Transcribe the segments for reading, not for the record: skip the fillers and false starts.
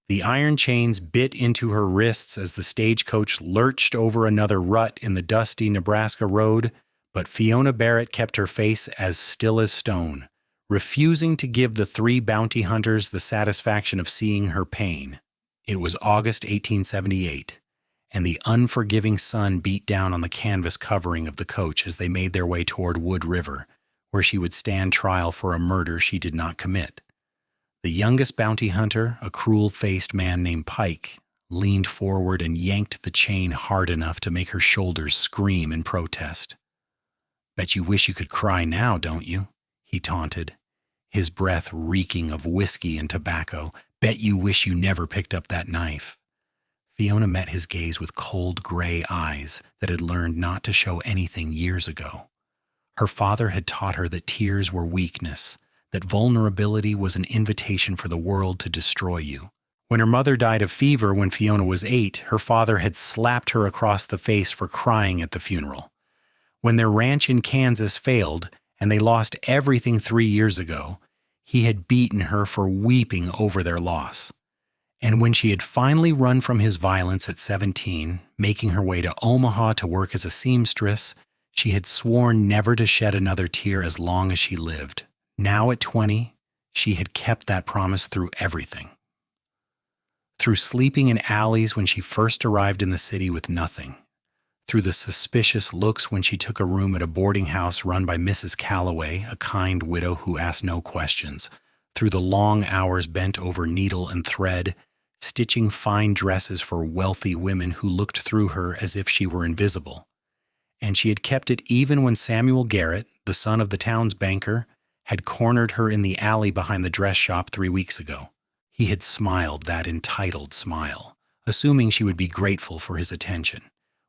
The iron chains bit into her wrists as the stagecoach lurched over another rut in the dusty Nebraska road, but Fiona Barrett kept her face as still as stone, refusing to give the three bounty hunters the satisfaction of seeing her pain. It was August 1878, and the unforgiving sun beat down on the canvas covering of the coach as they made their way toward Wood River, where she would stand trial for a murder she did not commit. The youngest bounty hunter, a cruel-faced man named Pike, leaned forward and yanked the chain hard enough to make her shoulders scream in protest. "Bet you wish you could cry now, don't you?" he taunted, his breath reeking of whiskey and tobacco. "Bet you wish you never picked up that knife." Fiona met his gaze with cold gray eyes that had learned not to show anything years ago. Her father had taught her that tears were weakness, that vulnerability was an invitation for the world to destroy you. When her mother died of fever when Fiona was 8, her father had slapped her across the face for crying at the funeral. When their ranch in Kansas failed and they lost everything 3 years ago, he had beaten her for weeping over their loss. And when she had finally run from his violence at 17, making her way to Omaha to work as a seamstress, she had sworn never to shed another tear as long as she lived. Now at 20, she had kept that promise through everything. Through sleeping in alleys when she first arrived in the city with nothing. Through the suspicious looks when she took a room at a boarding house run by Mrs. Calloway, a kind widow who asked no questions. Through the long hours bent over needle and thread, stitching fine dresses for wealthy women who looked through her as if she were invisible. And she had kept it even when Samuel Garrett, the son of the town's banker, had cornered her in the alley behind the dress shop 3 weeks ago. He had smiled that entitled smile, assuming she would be grateful for his attention.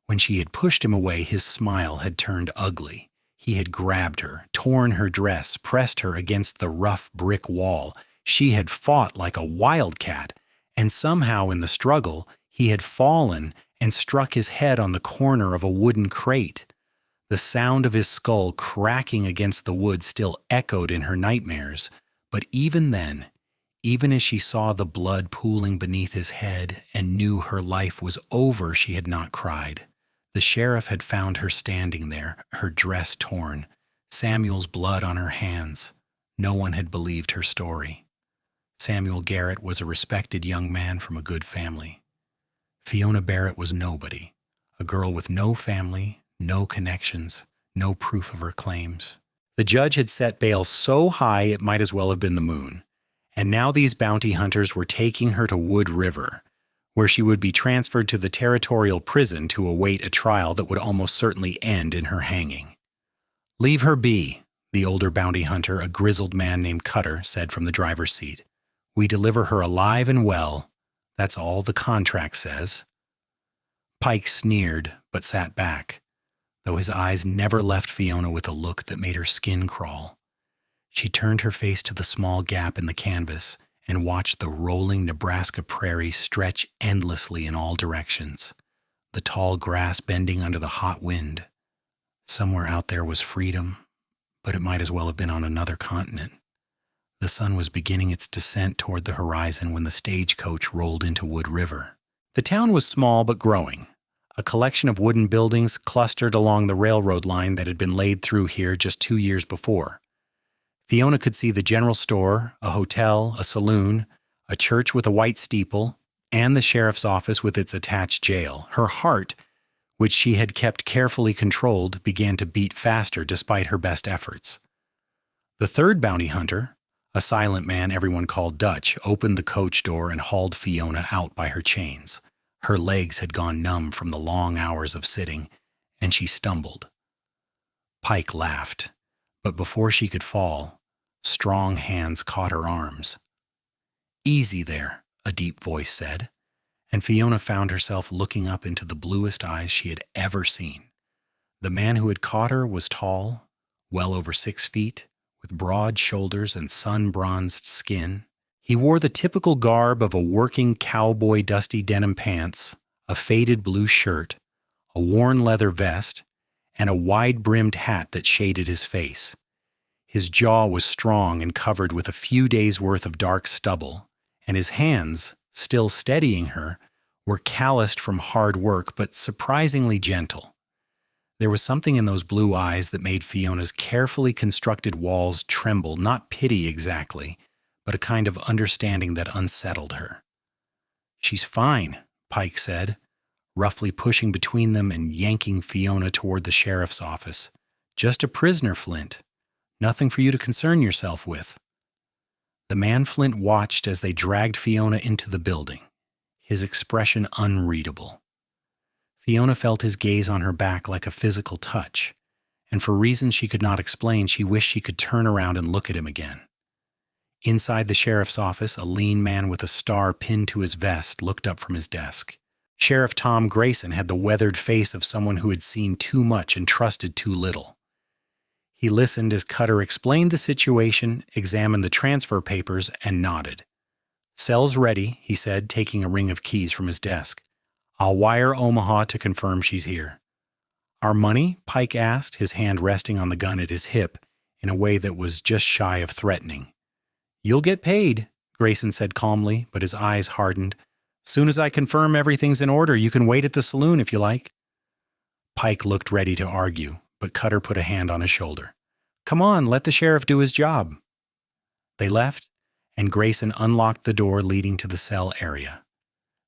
When she had pushed him away, his smile had turned ugly. He had grabbed her, torn her dress, pressed her against the rough brick wall. She had fought like a wildcat, and somehow in the struggle, he had fallen and struck his head on the corner of a wooden crate. The sound of his skull cracking against the wood still echoed in her nightmares, but even then, even as she saw the blood pooling beneath his head and knew her life was over, she had not cried. The sheriff had found her standing there, her dress torn, Samuel's blood on her hands. No one had believed her story. Samuel Garrett was a respected young man from a good family. Fiona Barrett was nobody, a girl with no family, no connections, no proof of her claims. The judge had set bail so high it might as well have been the moon. And now these bounty hunters were taking her to Wood River, where she would be transferred to the territorial prison to await a trial that would almost certainly end in her hanging. "Leave her be," the older bounty hunter, a grizzled man named Cutter, said from the driver's seat. "We deliver her alive and well. That's all the contract says." Pike sneered, but sat back, though his eyes never left Fiona with a look that made her skin crawl. She turned her face to the small gap in the canvas and watched the rolling Nebraska prairie stretch endlessly in all directions, the tall grass bending under the hot wind. Somewhere out there was freedom, but it might as well have been on another continent. The sun was beginning its descent toward the horizon when the stagecoach rolled into Wood River. The town was small but growing, a collection of wooden buildings clustered along the railroad line that had been laid through here just 2 years before. Fiona could see the general store, a hotel, a saloon, a church with a white steeple, and the sheriff's office with its attached jail. Her heart, which she had kept carefully controlled, began to beat faster despite her best efforts. The third bounty hunter, a silent man everyone called Dutch, opened the coach door and hauled Fiona out by her chains. Her legs had gone numb from the long hours of sitting, and she stumbled. Pike laughed, but before she could fall, strong hands caught her arms. "Easy there," a deep voice said, and Fiona found herself looking up into the bluest eyes she had ever seen. The man who had caught her was tall, well over 6 feet, with broad shoulders and sun-bronzed skin. He wore the typical garb of a working cowboy: dusty denim pants, a faded blue shirt, a worn leather vest, and a wide-brimmed hat that shaded his face. His jaw was strong and covered with a few days' worth of dark stubble, and his hands, still steadying her, were calloused from hard work but surprisingly gentle. There was something in those blue eyes that made Fiona's carefully constructed walls tremble, not pity exactly, but a kind of understanding that unsettled her. "She's fine," Pike said, roughly pushing between them and yanking Fiona toward the sheriff's office. "Just a prisoner, Flint. Nothing for you to concern yourself with." The man Flint watched as they dragged Fiona into the building, his expression unreadable. Fiona felt his gaze on her back like a physical touch, and for reasons she could not explain, she wished she could turn around and look at him again. Inside the sheriff's office, a lean man with a star pinned to his vest looked up from his desk. Sheriff Tom Grayson had the weathered face of someone who had seen too much and trusted too little. He listened as Cutter explained the situation, examined the transfer papers, and nodded. "Cell's ready," he said, taking a ring of keys from his desk. "I'll wire Omaha to confirm she's here." "Our money?" Pike asked, his hand resting on the gun at his hip in a way that was just shy of threatening. "You'll get paid," Grayson said calmly, but his eyes hardened. "Soon as I confirm everything's in order, you can wait at the saloon if you like." Pike looked ready to argue, but Cutter put a hand on his shoulder. "Come on, let the sheriff do his job." They left, and Grayson unlocked the door leading to the cell area.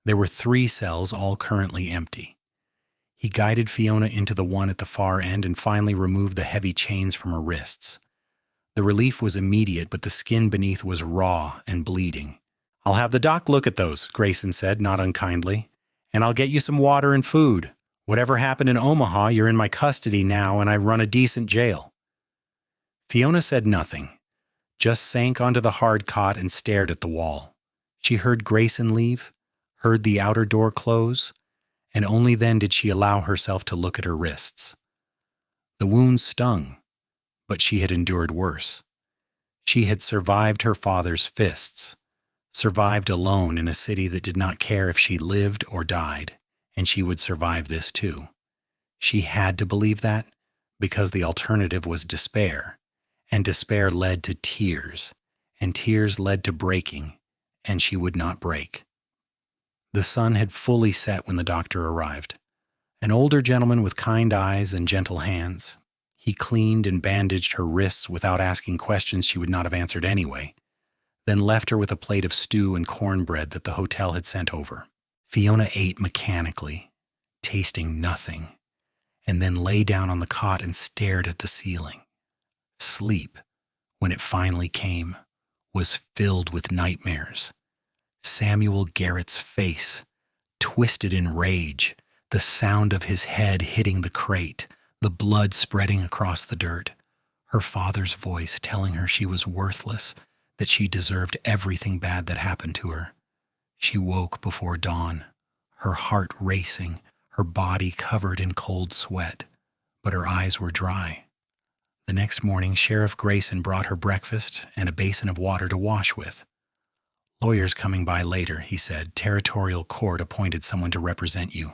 There were 3 cells, all currently empty. He guided Fiona into the one at the far end and finally removed the heavy chains from her wrists. The relief was immediate, but the skin beneath was raw and bleeding. "I'll have the doc look at those," Grayson said, not unkindly. "And I'll get you some water and food. Whatever happened in Omaha, you're in my custody now, and I run a decent jail." Fiona said nothing, just sank onto the hard cot and stared at the wall. She heard Grayson leave, heard the outer door close, and only then did she allow herself to look at her wrists. The wounds stung, but she had endured worse. She had survived her father's fists, survived alone in a city that did not care if she lived or died, and she would survive this too. She had to believe that, because the alternative was despair, and despair led to tears, and tears led to breaking, and she would not break. The sun had fully set when the doctor arrived. An older gentleman with kind eyes and gentle hands. He cleaned and bandaged her wrists without asking questions she would not have answered anyway, then left her with a plate of stew and cornbread that the hotel had sent over. Fiona ate mechanically, tasting nothing, and then lay down on the cot and stared at the ceiling. Sleep, when it finally came, was filled with nightmares. Samuel Garrett's face, twisted in rage, the sound of his head hitting the crate, the blood spreading across the dirt, her father's voice telling her she was worthless, that she deserved everything bad that happened to her. She woke before dawn, her heart racing, her body covered in cold sweat, but her eyes were dry. The next morning, Sheriff Grayson brought her breakfast and a basin of water to wash with. "Lawyer's coming by later," he said. "Territorial court appointed someone to represent you."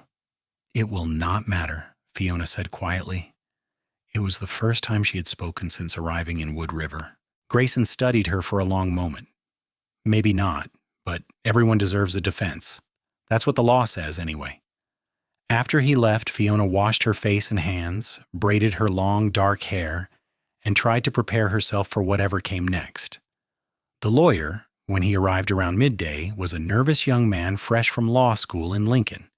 "It will not matter," Fiona said quietly. It was the first time she had spoken since arriving in Wood River. Grayson studied her for a long moment. "Maybe not, but everyone deserves a defense. That's what the law says, anyway." After he left, Fiona washed her face and hands, braided her long, dark hair, and tried to prepare herself for whatever came next. The lawyer, when he arrived around midday, was a nervous young man fresh from law school in Lincoln.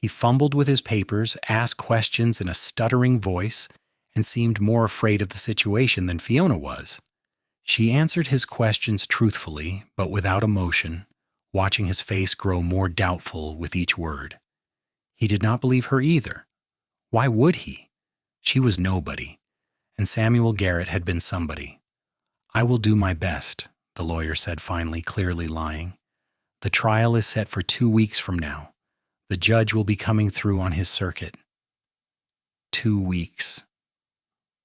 He fumbled with his papers, asked questions in a stuttering voice, and seemed more afraid of the situation than Fiona was. She answered his questions truthfully, but without emotion, watching his face grow more doubtful with each word. He did not believe her either. Why would he? She was nobody, and Samuel Garrett had been somebody. "I will do my best," the lawyer said finally, clearly lying. "The trial is set for 2 weeks from now. The judge will be coming through on his circuit." 2 weeks.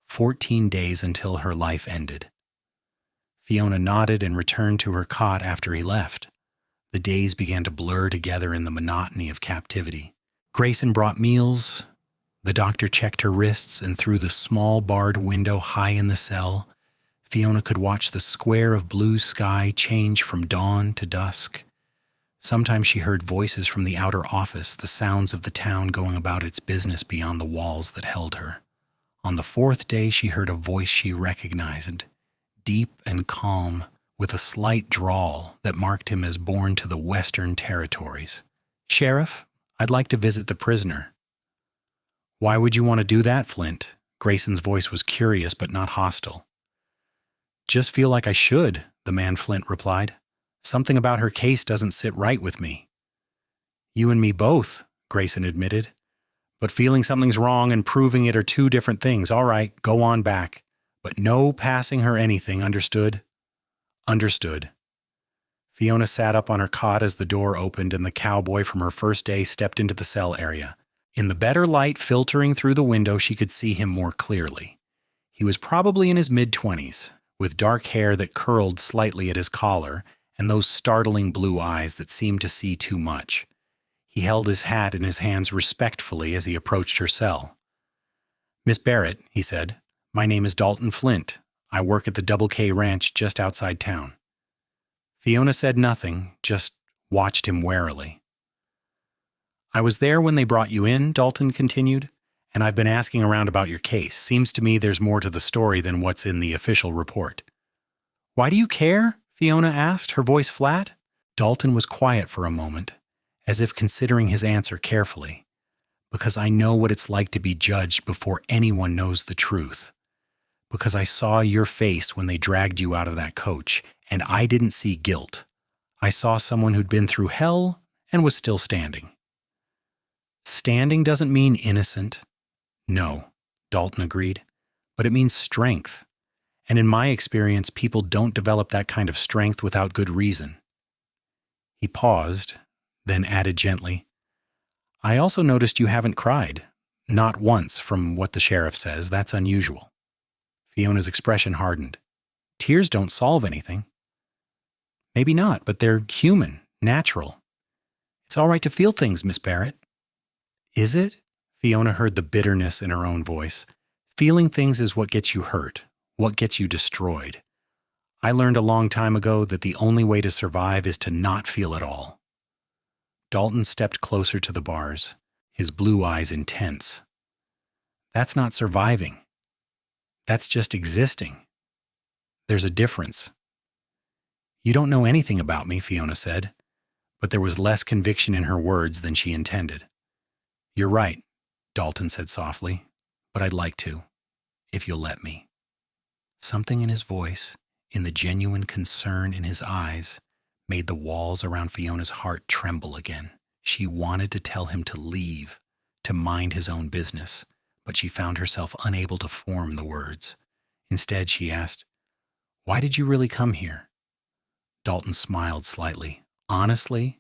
14 days until her life ended. Fiona nodded and returned to her cot after he left. The days began to blur together in the monotony of captivity. Grayson brought meals. The doctor checked her wrists, and through the small barred window high in the cell, Fiona could watch the square of blue sky change from dawn to dusk. Sometimes she heard voices from the outer office, the sounds of the town going about its business beyond the walls that held her. On the fourth day, she heard a voice she recognized, deep and calm, with a slight drawl that marked him as born to the Western Territories. "Sheriff, I'd like to visit the prisoner." "Why would you want to do that, Flint?" Grayson's voice was curious but not hostile. "Just feel like I should," the man Flint replied. "Something about her case doesn't sit right with me." "You and me both," Grayson admitted. "But feeling something's wrong and proving it are two different things. All right, go on back. But no passing her anything, understood?" "Understood." Fiona sat up on her cot as the door opened and the cowboy from her first day stepped into the cell area. In the better light filtering through the window, she could see him more clearly. He was probably in his mid-20s, with dark hair that curled slightly at his collar and those startling blue eyes that seemed to see too much. He held his hat in his hands respectfully as he approached her cell. "Miss Barrett," he said, "my name is Dalton Flint. I work at the Double K Ranch just outside town." Fiona said nothing, just watched him warily. "I was there when they brought you in," Dalton continued, "and I've been asking around about your case. Seems to me there's more to the story than what's in the official report." "Why do you care?" Fiona asked, her voice flat. Dalton was quiet for a moment, as if considering his answer carefully. "Because I know what it's like to be judged before anyone knows the truth. Because I saw your face when they dragged you out of that coach, and I didn't see guilt. I saw someone who'd been through hell and was still standing." "Standing doesn't mean innocent." "No," Dalton agreed, "but it means strength. And in my experience, people don't develop that kind of strength without good reason." He paused, then added gently, "I also noticed you haven't cried. Not once, from what the sheriff says. That's unusual." Fiona's expression hardened. "Tears don't solve anything." "Maybe not, but they're human, natural. It's all right to feel things, Miss Barrett." "Is it?" Fiona heard the bitterness in her own voice. "Feeling things is what gets you hurt, what gets you destroyed. I learned a long time ago that the only way to survive is to not feel at all." Dalton stepped closer to the bars, his blue eyes intense. "That's not surviving. That's just existing. There's a difference." "You don't know anything about me," Fiona said, but there was less conviction in her words than she intended. "You're right," Dalton said softly, "but I'd like to, if you'll let me." Something in his voice, in the genuine concern in his eyes, made the walls around Fiona's heart tremble again. She wanted to tell him to leave, to mind his own business, but she found herself unable to form the words. Instead, she asked, "Why did you really come here?" Dalton smiled slightly. "Honestly,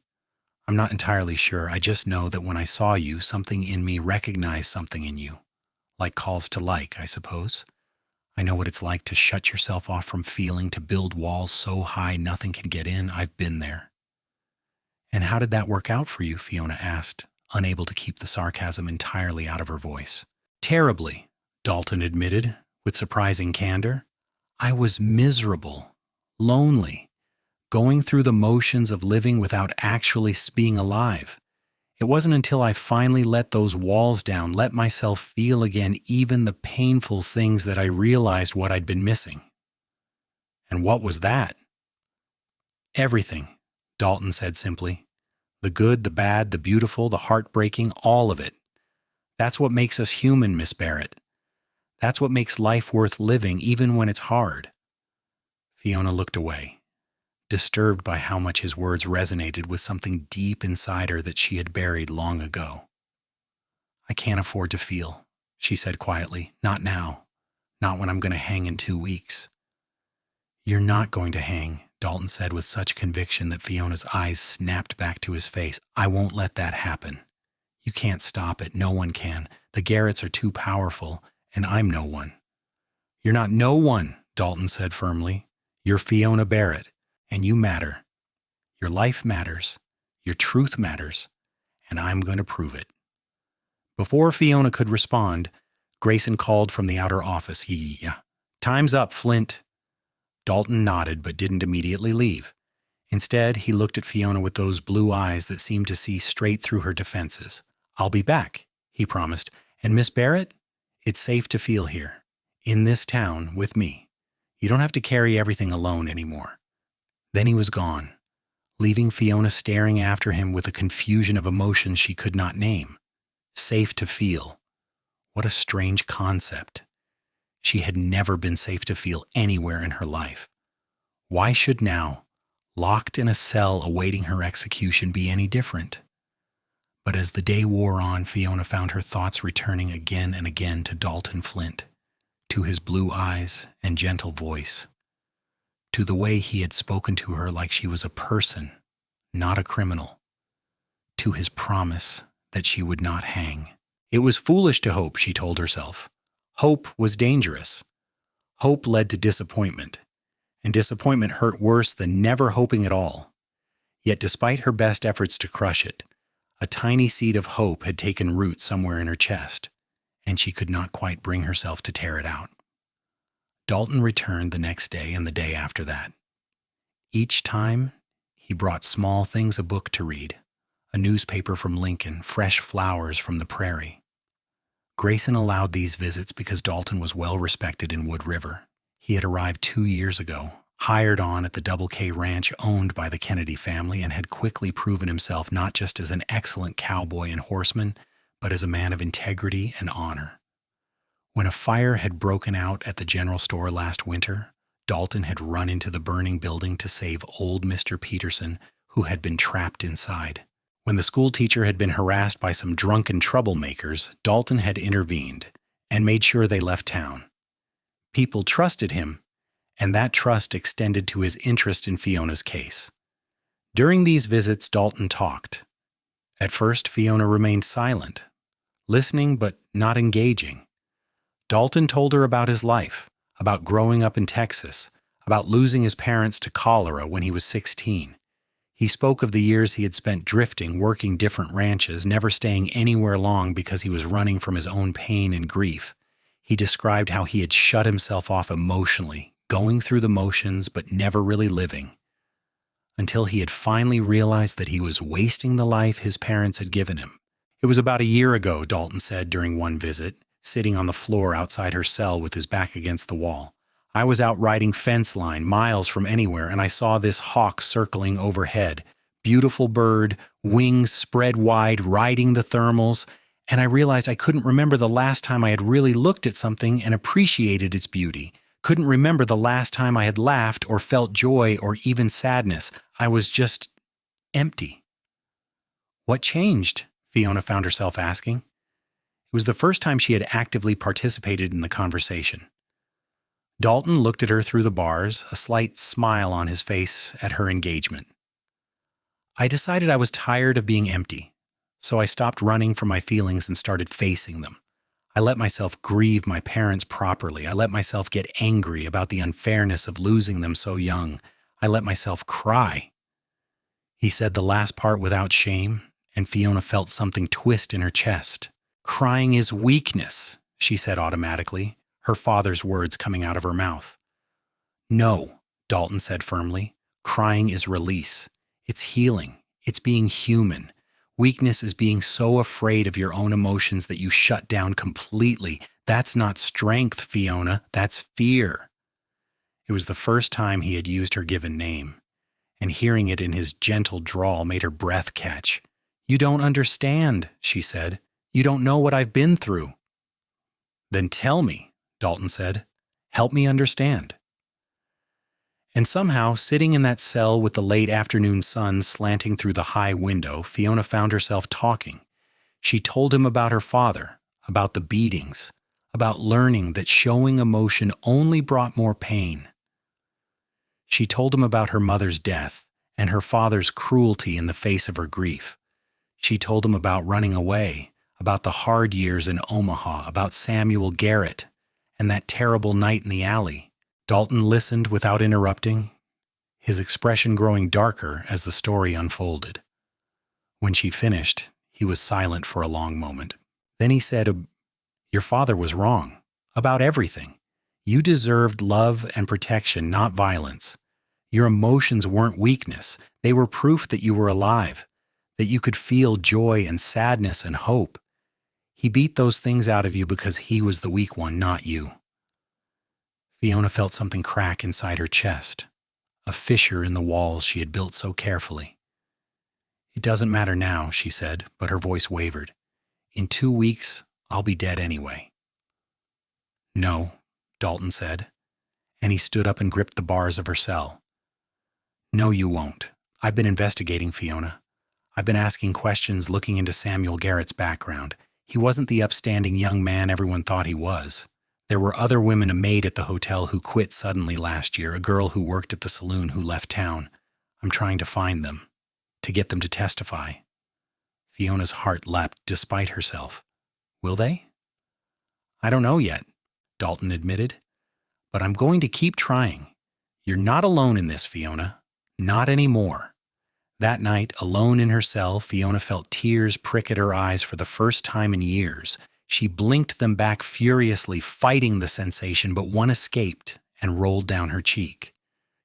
I'm not entirely sure. I just know that when I saw you, something in me recognized something in you. Like calls to like, I suppose. I know what it's like to shut yourself off from feeling, to build walls so high nothing can get in. I've been there." "And how did that work out for you?" Fiona asked, unable to keep the sarcasm entirely out of her voice. "Terribly," Dalton admitted, with surprising candor. "I was miserable, lonely, going through the motions of living without actually being alive. It wasn't until I finally let those walls down, let myself feel again even the painful things, that I realized what I'd been missing." "And what was that?" "Everything," Dalton said simply. "The good, the bad, the beautiful, the heartbreaking, all of it. That's what makes us human, Miss Barrett. That's what makes life worth living, even when it's hard." Fiona looked away, disturbed by how much his words resonated with something deep inside her that she had buried long ago. "I can't afford to feel," she said quietly. "Not now. Not when I'm going to hang in 2 weeks." "You're not going to hang," Dalton said with such conviction that Fiona's eyes snapped back to his face. "I won't let that happen. You can't stop it. No one can. The Garretts are too powerful, and I'm no one." "You're not no one," Dalton said firmly. "You're Fiona Barrett, and you matter. Your life matters. Your truth matters, and I'm going to prove it." Before Fiona could respond, Grayson called from the outer office. "Yeah. Time's up, Flint." Dalton nodded but didn't immediately leave. Instead, he looked at Fiona with those blue eyes that seemed to see straight through her defenses. "I'll be back," he promised. "And Miss Barrett, it's safe to feel here, in this town, with me. You don't have to carry everything alone anymore." Then he was gone, leaving Fiona staring after him with a confusion of emotions she could not name. Safe to feel. What a strange concept. She had never been safe to feel anywhere in her life. Why should now, locked in a cell awaiting her execution, be any different? But as the day wore on, Fiona found her thoughts returning again and again to Dalton Flint, to his blue eyes and gentle voice, to the way he had spoken to her like she was a person, not a criminal, to his promise that she would not hang. It was foolish to hope, she told herself. Hope was dangerous. Hope led to disappointment, and disappointment hurt worse than never hoping at all. Yet despite her best efforts to crush it, a tiny seed of hope had taken root somewhere in her chest, and she could not quite bring herself to tear it out. Dalton returned the next day and the day after that. Each time, he brought small things: a book to read, a newspaper from Lincoln, fresh flowers from the prairie. Grayson allowed these visits because Dalton was well respected in Wood River. He had arrived 2 years ago, hired on at the Double K Ranch owned by the Kennedy family, and had quickly proven himself not just as an excellent cowboy and horseman, but as a man of integrity and honor. When a fire had broken out at the general store last winter, Dalton had run into the burning building to save old Mr. Peterson, who had been trapped inside. When the school teacher had been harassed by some drunken troublemakers, Dalton had intervened and made sure they left town. People trusted him, and that trust extended to his interest in Fiona's case. During these visits, Dalton talked. At first, Fiona remained silent, listening but not engaging. Dalton told her about his life, about growing up in Texas, about losing his parents to cholera when he was 16. He spoke of the years he had spent drifting, working different ranches, never staying anywhere long because he was running from his own pain and grief. He described how he had shut himself off emotionally, going through the motions but never really living, until he had finally realized that he was wasting the life his parents had given him. It was about a year ago, Dalton said during one visit, sitting on the floor outside her cell with his back against the wall. I was out riding fence line miles from anywhere, and I saw this hawk circling overhead. Beautiful bird, wings spread wide, riding the thermals, and I realized I couldn't remember the last time I had really looked at something and appreciated its beauty. Couldn't remember the last time I had laughed or felt joy or even sadness. I was just empty. What changed? Fiona found herself asking. It was the first time she had actively participated in the conversation. Dalton looked at her through the bars, a slight smile on his face at her engagement. I decided I was tired of being empty, so I stopped running from my feelings and started facing them. I let myself grieve my parents properly. I let myself get angry about the unfairness of losing them so young. I let myself cry. He said the last part without shame, and Fiona felt something twist in her chest. Crying is weakness, she said automatically, her father's words coming out of her mouth. No, Dalton said firmly. Crying is release. It's healing. It's being human. Weakness is being so afraid of your own emotions that you shut down completely. That's not strength, Fiona. That's fear. It was the first time he had used her given name, and hearing it in his gentle drawl made her breath catch. You don't understand, she said. You don't know what I've been through. Then tell me, Dalton said. Help me understand. And somehow, sitting in that cell with the late afternoon sun slanting through the high window, Fiona found herself talking. She told him about her father, about the beatings, about learning that showing emotion only brought more pain. She told him about her mother's death and her father's cruelty in the face of her grief. She told him about running away, about the hard years in Omaha, about Samuel Garrett, and that terrible night in the alley. Dalton listened without interrupting, his expression growing darker as the story unfolded. When she finished, he was silent for a long moment. Then he said, Your father was wrong about everything. You deserved love and protection, not violence. Your emotions weren't weakness. They were proof that you were alive, that you could feel joy and sadness and hope. He beat those things out of you because he was the weak one, not you. Fiona felt something crack inside her chest, a fissure in the walls she had built so carefully. It doesn't matter now, she said, but her voice wavered. In 2 weeks, I'll be dead anyway. No, Dalton said, and he stood up and gripped the bars of her cell. No, you won't. I've been investigating, Fiona. I've been asking questions, looking into Samuel Garrett's background. He wasn't the upstanding young man everyone thought he was. There were other women, a maid at the hotel who quit suddenly last year, a girl who worked at the saloon who left town. I'm trying to find them, to get them to testify. Fiona's heart leapt despite herself. Will they? I don't know yet, Dalton admitted, but I'm going to keep trying. You're not alone in this, Fiona. Not anymore. That night, alone in her cell, Fiona felt tears prick at her eyes for the first time in years. She blinked them back furiously, fighting the sensation, but one escaped and rolled down her cheek.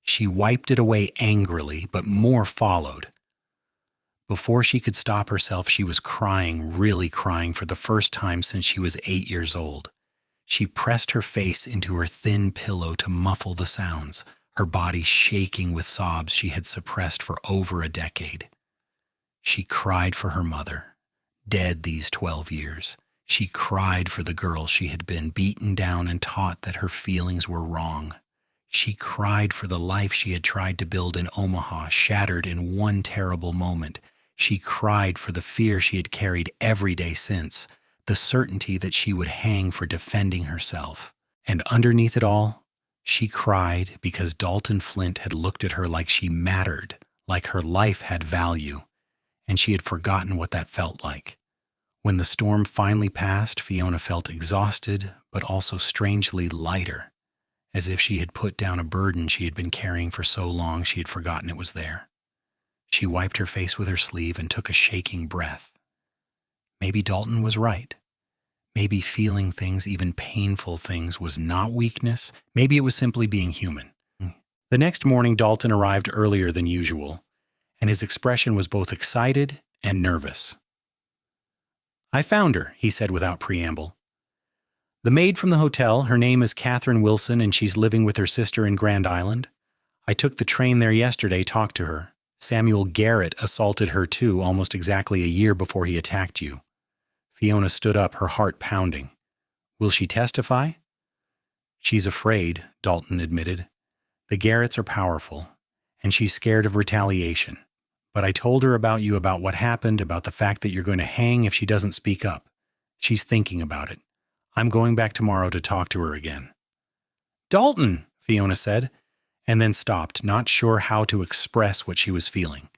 She wiped it away angrily, but more followed. Before she could stop herself, she was crying, really crying for the first time since she was 8 years old. She pressed her face into her thin pillow to muffle the sounds, her body shaking with sobs she had suppressed for over a decade. She cried for her mother, dead these 12 years. She cried for the girl she had been, beaten down and taught that her feelings were wrong. She cried for the life she had tried to build in Omaha, shattered in one terrible moment. She cried for the fear she had carried every day since, the certainty that she would hang for defending herself. And underneath it all, she cried because Dalton Flint had looked at her like she mattered, like her life had value, and she had forgotten what that felt like. When the storm finally passed, Fiona felt exhausted, but also strangely lighter, as if she had put down a burden she had been carrying for so long she had forgotten it was there. She wiped her face with her sleeve and took a shaking breath. Maybe Dalton was right. Maybe feeling things, even painful things, was not weakness. Maybe it was simply being human. The next morning, Dalton arrived earlier than usual, and his expression was both excited and nervous. I found her, he said without preamble. The maid from the hotel, her name is Catherine Wilson, and she's living with her sister in Grand Island. I took the train there yesterday, talked to her. Samuel Garrett assaulted her too, almost exactly a year before he attacked you. Fiona stood up, her heart pounding. Will she testify? She's afraid, Dalton admitted. The Garretts are powerful, and she's scared of retaliation. But I told her about you, about what happened, about the fact that you're going to hang if she doesn't speak up. She's thinking about it. I'm going back tomorrow to talk to her again. Dalton, Fiona said, and then stopped, not sure how to express what she was feeling.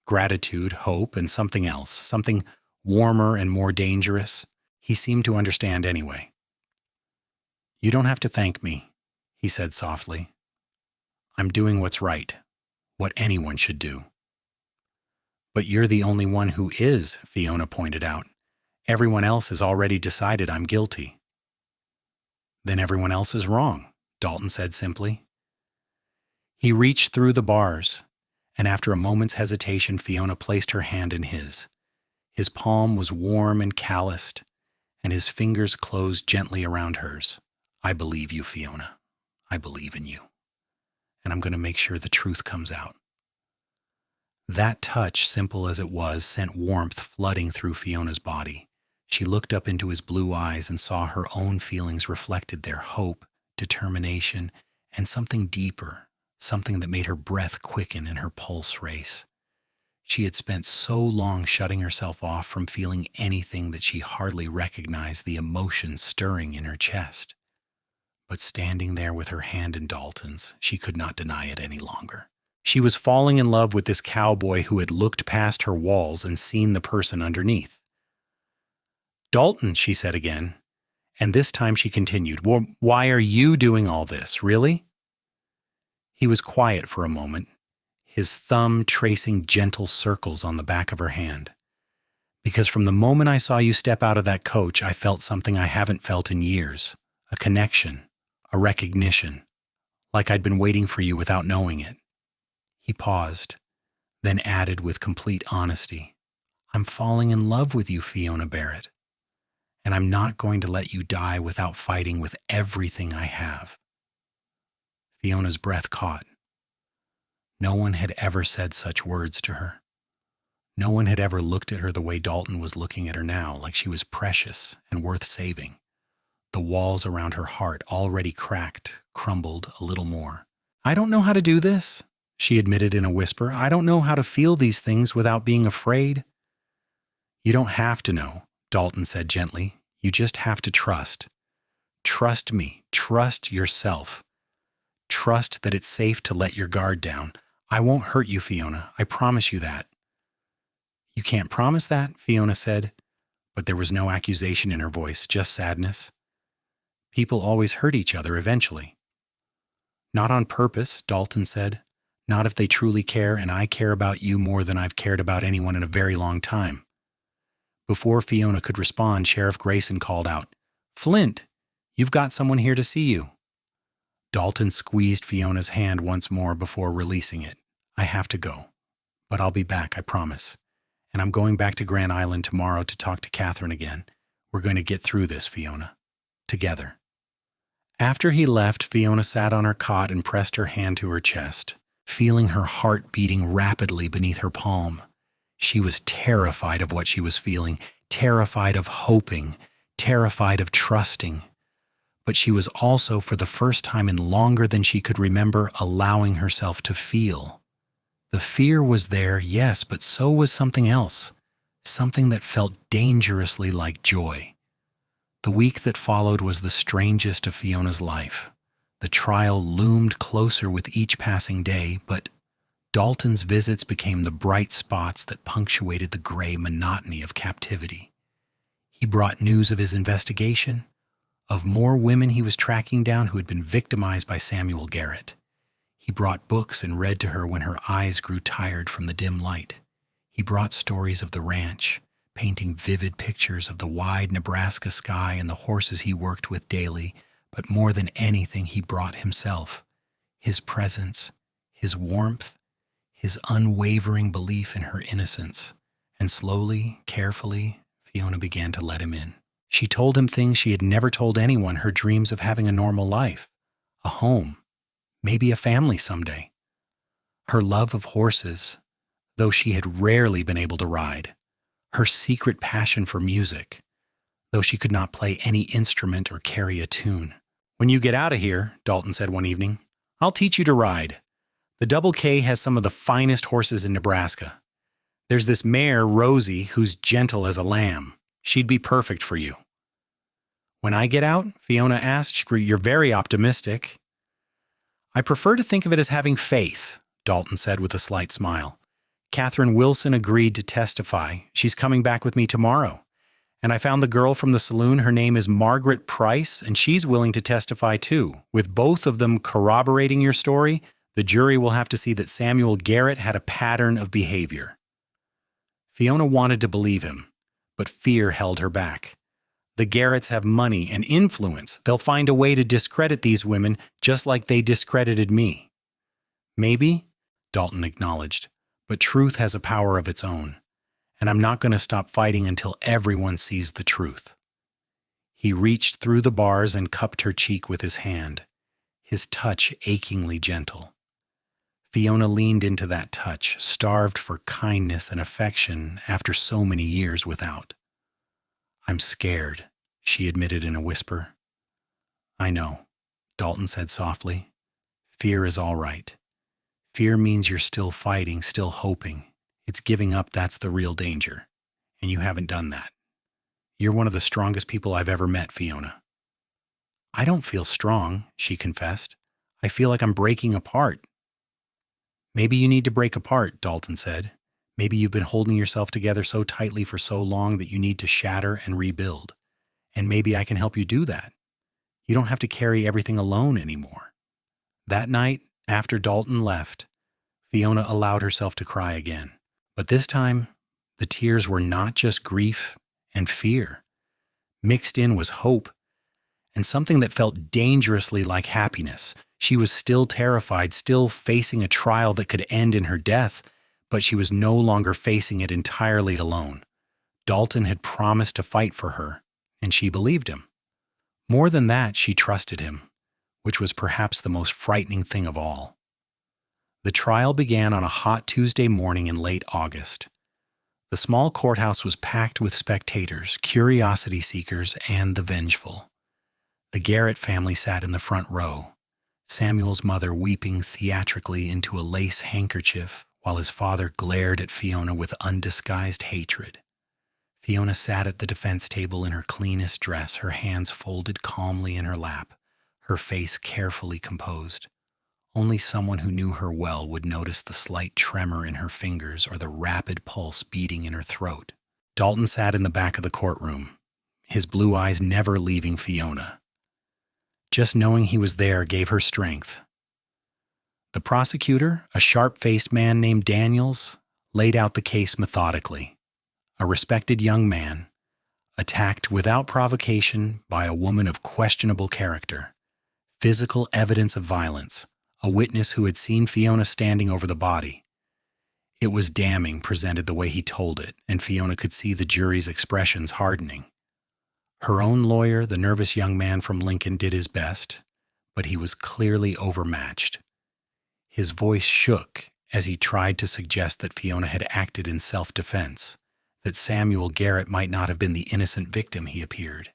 Gratitude, hope, and something else, something warmer and more dangerous. He seemed to understand anyway. You don't have to thank me, he said softly. I'm doing what's right, what anyone should do. But you're the only one who is, Fiona pointed out. Everyone else has already decided I'm guilty. Then everyone else is wrong, Dalton said simply. He reached through the bars, and after a moment's hesitation, Fiona placed her hand in his. His palm was warm and calloused, and his fingers closed gently around hers. I believe you, Fiona. I believe in you. And I'm going to make sure the truth comes out. That touch, simple as it was, sent warmth flooding through Fiona's body. She looked up into his blue eyes and saw her own feelings reflected there, hope, determination, and something deeper, something that made her breath quicken and her pulse race. She had spent so long shutting herself off from feeling anything that she hardly recognized the emotion stirring in her chest. But standing there with her hand in Dalton's, she could not deny it any longer. She was falling in love with this cowboy who had looked past her walls and seen the person underneath. Dalton, she said again, and this time she continued, well, why are you doing all this, really? He was quiet for a moment, his thumb tracing gentle circles on the back of her hand. Because from the moment I saw you step out of that coach, I felt something I haven't felt in years, a connection, a recognition, like I'd been waiting for you without knowing it. He paused, then added with complete honesty, "I'm falling in love with you, Fiona Barrett, and I'm not going to let you die without fighting with everything I have." Fiona's breath caught. No one had ever said such words to her. No one had ever looked at her the way Dalton was looking at her now, like she was precious and worth saving. The walls around her heart, already cracked, crumbled a little more. "I don't know how to do this," she admitted in a whisper. "I don't know how to feel these things without being afraid." "You don't have to know," Dalton said gently. "You just have to trust. Trust me. Trust yourself. Trust that it's safe to let your guard down. I won't hurt you, Fiona. I promise you that." "You can't promise that," Fiona said, but there was no accusation in her voice, just sadness. "People always hurt each other eventually." "Not on purpose," Dalton said. "Not if they truly care, and I care about you more than I've cared about anyone in a very long time." Before Fiona could respond, Sheriff Grayson called out, "Flint, you've got someone here to see you." Dalton squeezed Fiona's hand once more before releasing it. "I have to go, but I'll be back, I promise. And I'm going back to Grand Island tomorrow to talk to Catherine again. We're going to get through this, Fiona. Together." After he left, Fiona sat on her cot and pressed her hand to her chest, feeling her heart beating rapidly beneath her palm. She was terrified of what she was feeling, terrified of hoping, terrified of trusting. But she was also, for the first time in longer than she could remember, allowing herself to feel. The fear was there, yes, but so was something else, something that felt dangerously like joy. The week that followed was the strangest of Fiona's life. The trial loomed closer with each passing day, but Dalton's visits became the bright spots that punctuated the gray monotony of captivity. He brought news of his investigation, of more women he was tracking down who had been victimized by Samuel Garrett. He brought books and read to her when her eyes grew tired from the dim light. He brought stories of the ranch, painting vivid pictures of the wide Nebraska sky and the horses he worked with daily, but more than anything he brought himself, his presence, his warmth, his unwavering belief in her innocence. And slowly, carefully, Fiona began to let him in. She told him things she had never told anyone, her dreams of having a normal life, a home, maybe a family someday. Her love of horses, though she had rarely been able to ride. Her secret passion for music, though she could not play any instrument or carry a tune. "When you get out of here," Dalton said one evening, "I'll teach you to ride. The Double K has some of the finest horses in Nebraska. There's this mare, Rosie, who's gentle as a lamb. She'd be perfect for you." "When I get out?" Fiona asked. "You're very optimistic." "I prefer to think of it as having faith," Dalton said with a slight smile. "Catherine Wilson agreed to testify. She's coming back with me tomorrow. And I found the girl from the saloon. Her name is Margaret Price, and she's willing to testify too. With both of them corroborating your story, the jury will have to see that Samuel Garrett had a pattern of behavior." Fiona wanted to believe him, but fear held her back. The Garretts have money and influence. They'll find a way to discredit these women just like they discredited me. "Maybe," Dalton acknowledged, "but truth has a power of its own, and I'm not going to stop fighting until everyone sees the truth." He reached through the bars and cupped her cheek with his hand, his touch achingly gentle. Fiona leaned into that touch, starved for kindness and affection after so many years without. "I'm scared," she admitted in a whisper. "I know," Dalton said softly. "Fear is all right. Fear means you're still fighting, still hoping. It's giving up that's the real danger. And you haven't done that. You're one of the strongest people I've ever met, Fiona." "I don't feel strong," she confessed. "I feel like I'm breaking apart." "Maybe you need to break apart," Dalton said. "Maybe you've been holding yourself together so tightly for so long that you need to shatter and rebuild. And maybe I can help you do that. You don't have to carry everything alone anymore." That night, after Dalton left, Fiona allowed herself to cry again. But this time, the tears were not just grief and fear. Mixed in was hope, and something that felt dangerously like happiness. She was still terrified, still facing a trial that could end in her death, but she was no longer facing it entirely alone. Dalton had promised to fight for her, and she believed him. More than that, she trusted him, which was perhaps the most frightening thing of all. The trial began on a hot Tuesday morning in late August. The small courthouse was packed with spectators, curiosity seekers, and the vengeful. The Garrett family sat in the front row, Samuel's mother weeping theatrically into a lace handkerchief while his father glared at Fiona with undisguised hatred. Fiona sat at the defense table in her cleanest dress, her hands folded calmly in her lap, her face carefully composed. Only someone who knew her well would notice the slight tremor in her fingers or the rapid pulse beating in her throat. Dalton sat in the back of the courtroom, his blue eyes never leaving Fiona. Just knowing he was there gave her strength. The prosecutor, a sharp-faced man named Daniels, laid out the case methodically. A respected young man, attacked without provocation by a woman of questionable character, physical evidence of violence, a witness who had seen Fiona standing over the body. It was damning presented the way he told it, and Fiona could see the jury's expressions hardening. Her own lawyer, the nervous young man from Lincoln, did his best, but he was clearly overmatched. His voice shook as he tried to suggest that Fiona had acted in self-defense, that Samuel Garrett might not have been the innocent victim he appeared.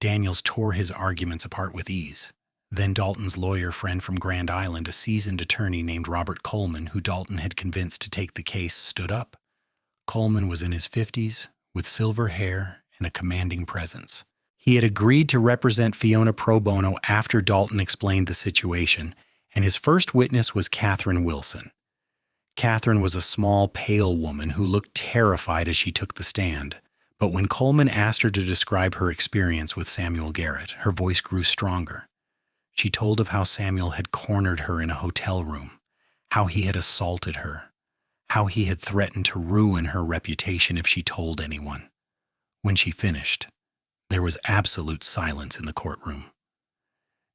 Daniels tore his arguments apart with ease. Then Dalton's lawyer friend from Grand Island, a seasoned attorney named Robert Coleman, who Dalton had convinced to take the case, stood up. Coleman was in his 50s, with silver hair and a commanding presence. He had agreed to represent Fiona pro bono after Dalton explained the situation, and his first witness was Catherine Wilson. Catherine was a small, pale woman who looked terrified as she took the stand. But when Coleman asked her to describe her experience with Samuel Garrett, her voice grew stronger. She told of how Samuel had cornered her in a hotel room, how he had assaulted her, how he had threatened to ruin her reputation if she told anyone. When she finished, there was absolute silence in the courtroom.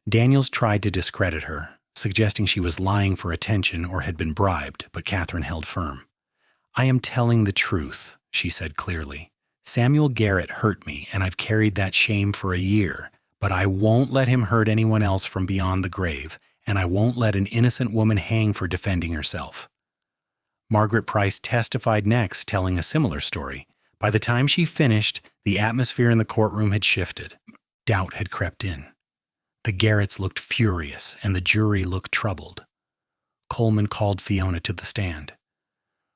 Daniels tried to discredit her, suggesting she was lying for attention or had been bribed, but Catherine held firm. "I am telling the truth," she said clearly. "Samuel Garrett hurt me, and I've carried that shame for a year. But I won't let him hurt anyone else from beyond the grave, and I won't let an innocent woman hang for defending herself." Margaret Price testified next, telling a similar story. By the time she finished, the atmosphere in the courtroom had shifted. Doubt had crept in. The Garretts looked furious, and the jury looked troubled. Coleman called Fiona to the stand.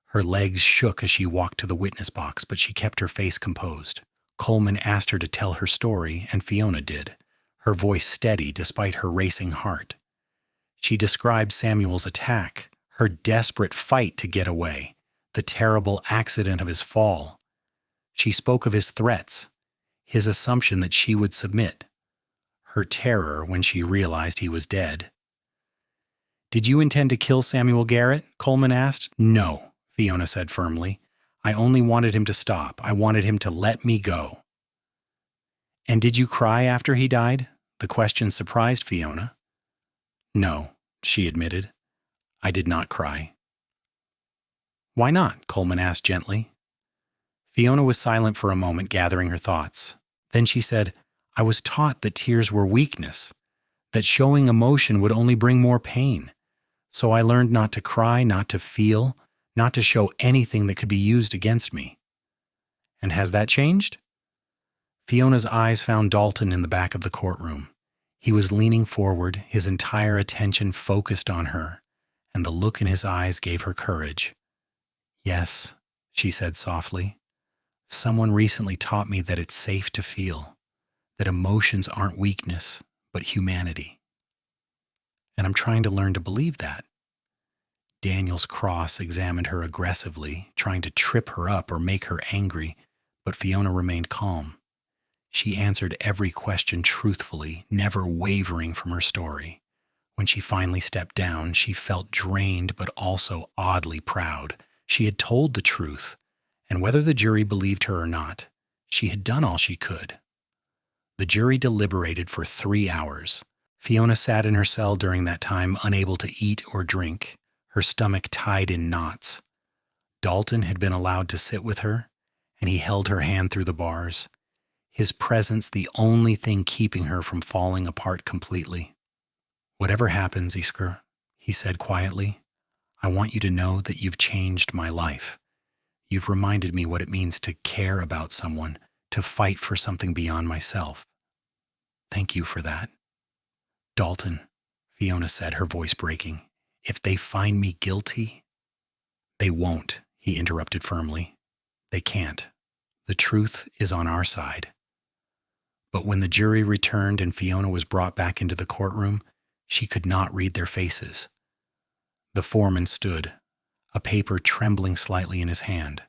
Her legs shook as she walked to the witness box, but she kept her face composed. Coleman asked her to tell her story, and Fiona did, her voice steady despite her racing heart. She described Samuel's attack, her desperate fight to get away, the terrible accident of his fall. She spoke of his threats, his assumption that she would submit, her terror when she realized he was dead. "Did you intend to kill Samuel Garrett?" Coleman asked. "No," Fiona said firmly. "I only wanted him to stop. I wanted him to let me go." "And did you cry after he died?" The question surprised Fiona. "No," she admitted. "I did not cry." "Why not?" Coleman asked gently. Fiona was silent for a moment, gathering her thoughts. Then she said, "I was taught that tears were weakness, that showing emotion would only bring more pain. So I learned not to cry, not to feel, not to show anything that could be used against me." "And has that changed?" Fiona's eyes found Dalton in the back of the courtroom. He was leaning forward, his entire attention focused on her, and the look in his eyes gave her courage. "Yes," she said softly. "Someone recently taught me that it's safe to feel, that emotions aren't weakness, but humanity. And I'm trying to learn to believe that." Daniels cross-examined her aggressively, trying to trip her up or make her angry, but Fiona remained calm. She answered every question truthfully, never wavering from her story. When she finally stepped down, she felt drained but also oddly proud. She had told the truth, and whether the jury believed her or not, she had done all she could. The jury deliberated for 3 hours. Fiona sat in her cell during that time, unable to eat or drink, her stomach tied in knots. Dalton had been allowed to sit with her, and he held her hand through the bars, his presence the only thing keeping her from falling apart completely. "Whatever happens, Isker," he said quietly, "I want you to know that you've changed my life. You've reminded me what it means to care about someone, to fight for something beyond myself. Thank you for that." "Dalton," Fiona said, her voice breaking, "if they find me guilty—" "They won't," he interrupted firmly. "They can't. The truth is on our side." But when the jury returned and Fiona was brought back into the courtroom, she could not read their faces. The foreman stood, a paper trembling slightly in his hand.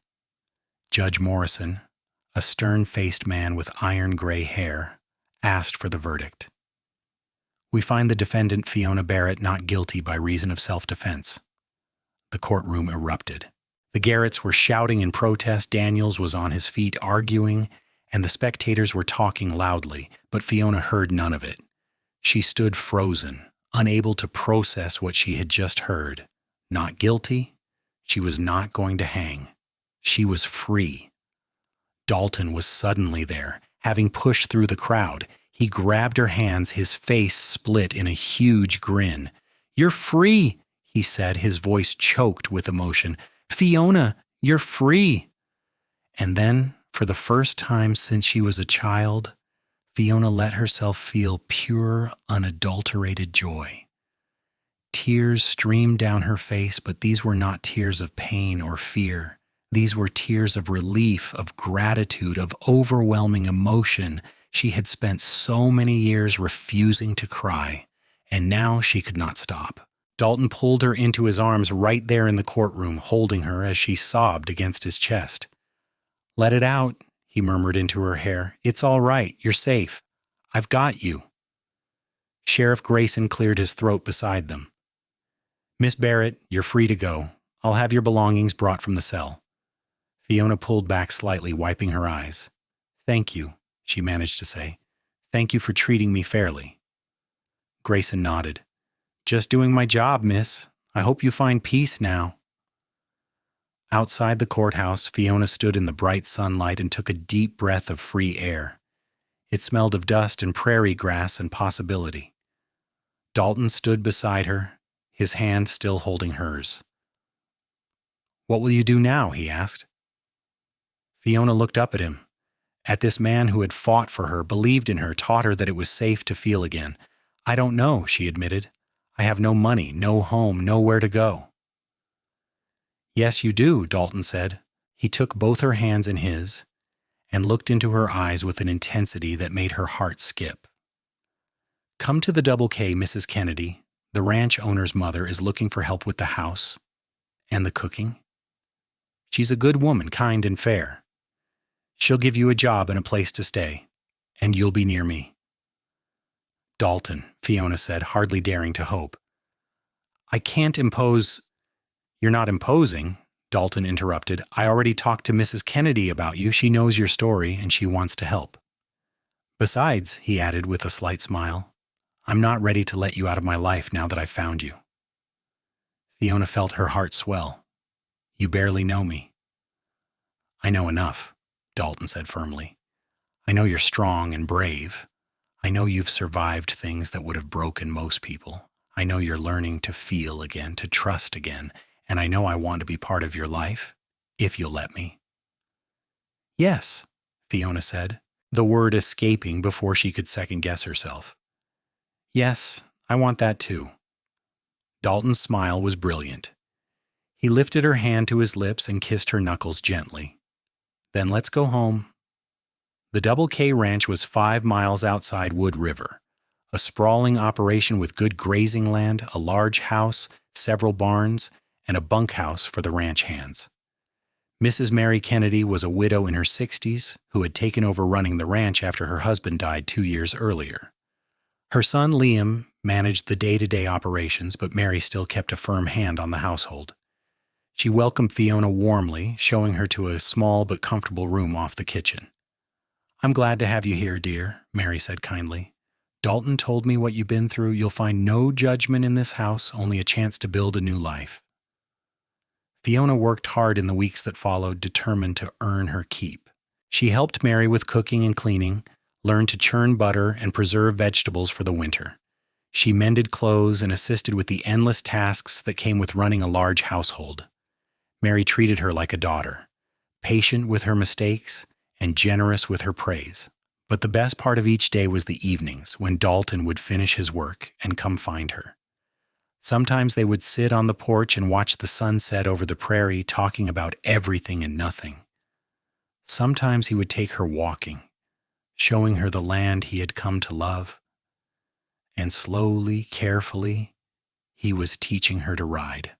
Judge Morrison, a stern-faced man with iron-gray hair, asked for the verdict. "We find the defendant Fiona Barrett not guilty by reason of self-defense." The courtroom erupted. The Garretts were shouting in protest, Daniels was on his feet arguing, and the spectators were talking loudly, but Fiona heard none of it. She stood frozen, unable to process what she had just heard. Not guilty. She was not going to hang. She was free. Dalton was suddenly there, having pushed through the crowd. He grabbed her hands, his face split in a huge grin. "You're free," he said, his voice choked with emotion. "Fiona, you're free." And then, for the first time since she was a child, Fiona let herself feel pure, unadulterated joy. Tears streamed down her face, but these were not tears of pain or fear. These were tears of relief, of gratitude, of overwhelming emotion. She had spent so many years refusing to cry, and now she could not stop. Dalton pulled her into his arms right there in the courtroom, holding her as she sobbed against his chest. "Let it out," he murmured into her hair. "It's all right. You're safe. I've got you." Sheriff Grayson cleared his throat beside them. "Miss Barrett, you're free to go. I'll have your belongings brought from the cell." Fiona pulled back slightly, wiping her eyes. "Thank you," she managed to say. "Thank you for treating me fairly." Grayson nodded. "Just doing my job, miss. I hope you find peace now." Outside the courthouse, Fiona stood in the bright sunlight and took a deep breath of free air. It smelled of dust and prairie grass and possibility. Dalton stood beside her, his hand still holding hers. "What will you do now?" he asked. Fiona looked up at him, at this man who had fought for her, believed in her, taught her that it was safe to feel again. "I don't know," she admitted. "I have no money, no home, nowhere to go." "Yes, you do," Dalton said. He took both her hands in his and looked into her eyes with an intensity that made her heart skip. "Come to the Double K, Mrs. Kennedy. The ranch owner's mother is looking for help with the house and the cooking. She's a good woman, kind and fair. She'll give you a job and a place to stay, and you'll be near me." "Dalton," Fiona said, hardly daring to hope. "I can't impose—" "You're not imposing," Dalton interrupted. "I already talked to Mrs. Kennedy about you. She knows your story, and she wants to help. Besides," he added with a slight smile, "I'm not ready to let you out of my life now that I've found you." Fiona felt her heart swell. "You barely know me." "I know enough," Dalton said firmly. "I know you're strong and brave. I know you've survived things that would have broken most people. I know you're learning to feel again, to trust again, and I know I want to be part of your life, if you'll let me." "Yes," Fiona said, the word escaping before she could second-guess herself. "Yes, I want that too." Dalton's smile was brilliant. He lifted her hand to his lips and kissed her knuckles gently. "Then let's go home." The Double K Ranch was 5 miles outside Wood River, a sprawling operation with good grazing land, a large house, several barns, and a bunkhouse for the ranch hands. Mrs. Mary Kennedy was a widow in her 60s who had taken over running the ranch after her husband died 2 years earlier. Her son Liam managed the day-to-day operations, but Mary still kept a firm hand on the household. She welcomed Fiona warmly, showing her to a small but comfortable room off the kitchen. "I'm glad to have you here, dear," Mary said kindly. Dalton told me what you've been through. You'll find no judgment in this house, only a chance to build a new life. Fiona worked hard in the weeks that followed, determined to earn her keep. She helped Mary with cooking and cleaning, learned to churn butter and preserve vegetables for the winter. She mended clothes and assisted with the endless tasks that came with running a large household. Mary treated her like a daughter, patient with her mistakes and generous with her praise. But the best part of each day was the evenings, when Dalton would finish his work and come find her. Sometimes they would sit on the porch and watch the sun set over the prairie, talking about everything and nothing. Sometimes he would take her walking, showing her the land he had come to love. And slowly, carefully, he was teaching her to ride.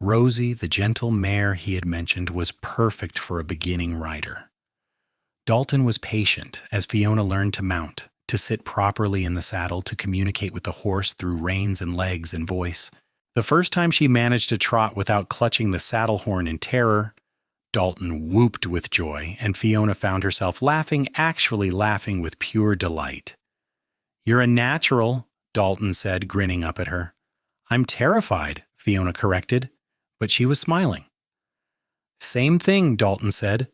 Rosie, the gentle mare he had mentioned, was perfect for a beginning rider. Dalton was patient as Fiona learned to mount, to sit properly in the saddle, to communicate with the horse through reins and legs and voice. The first time she managed to trot without clutching the saddle horn in terror, Dalton whooped with joy, and Fiona found herself laughing, actually laughing with pure delight. "You're a natural," Dalton said, grinning up at her. "I'm terrified," Fiona corrected, but she was smiling. "Same thing," Dalton said.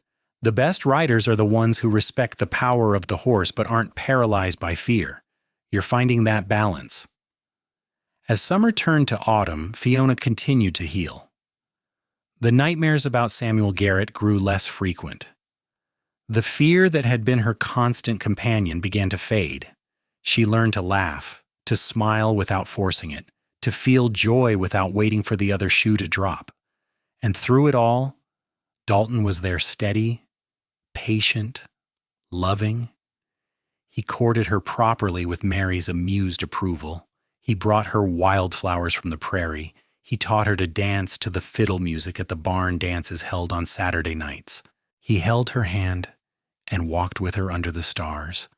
"The best riders are the ones who respect the power of the horse but aren't paralyzed by fear. You're finding that balance." As summer turned to autumn, Fiona continued to heal. The nightmares about Samuel Garrett grew less frequent. The fear that had been her constant companion began to fade. She learned to laugh, to smile without forcing it, to feel joy without waiting for the other shoe to drop. And through it all, Dalton was there, steady, patient, loving. He courted her properly with Mary's amused approval. He brought her wildflowers from the prairie. He taught her to dance to the fiddle music at the barn dances held on Saturday nights. He held her hand and walked with her under the stars.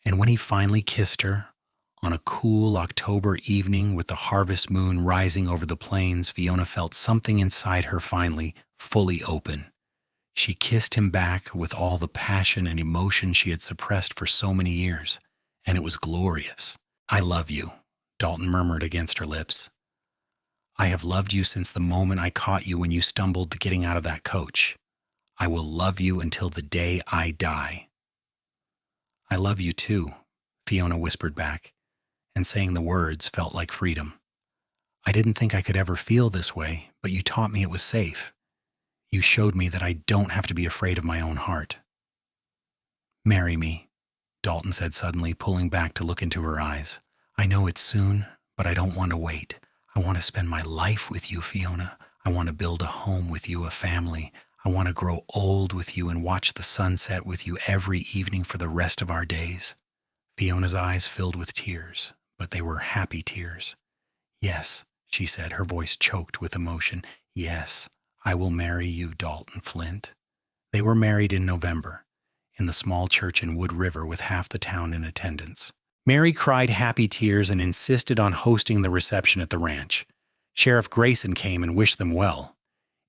And when he finally kissed her, on a cool October evening with the harvest moon rising over the plains, Fiona felt something inside her finally fully open. She kissed him back with all the passion and emotion she had suppressed for so many years, and it was glorious. "I love you," Dalton murmured against her lips. "I have loved you since the moment I caught you when you stumbled getting out of that coach. I will love you until the day I die." "I love you too," Fiona whispered back, and saying the words felt like freedom. "I didn't think I could ever feel this way, but you taught me it was safe. You showed me that I don't have to be afraid of my own heart." "Marry me," Dalton said suddenly, pulling back to look into her eyes. "I know it's soon, but I don't want to wait. I want to spend my life with you, Fiona. I want to build a home with you, a family. I want to grow old with you and watch the sunset with you every evening for the rest of our days." Fiona's eyes filled with tears, but they were happy tears. "Yes," she said, her voice choked with emotion. "Yes, I will marry you, Dalton Flint." They were married in November, in the small church in Wood River with half the town in attendance. Mary cried happy tears and insisted on hosting the reception at the ranch. Sheriff Grayson came and wished them well.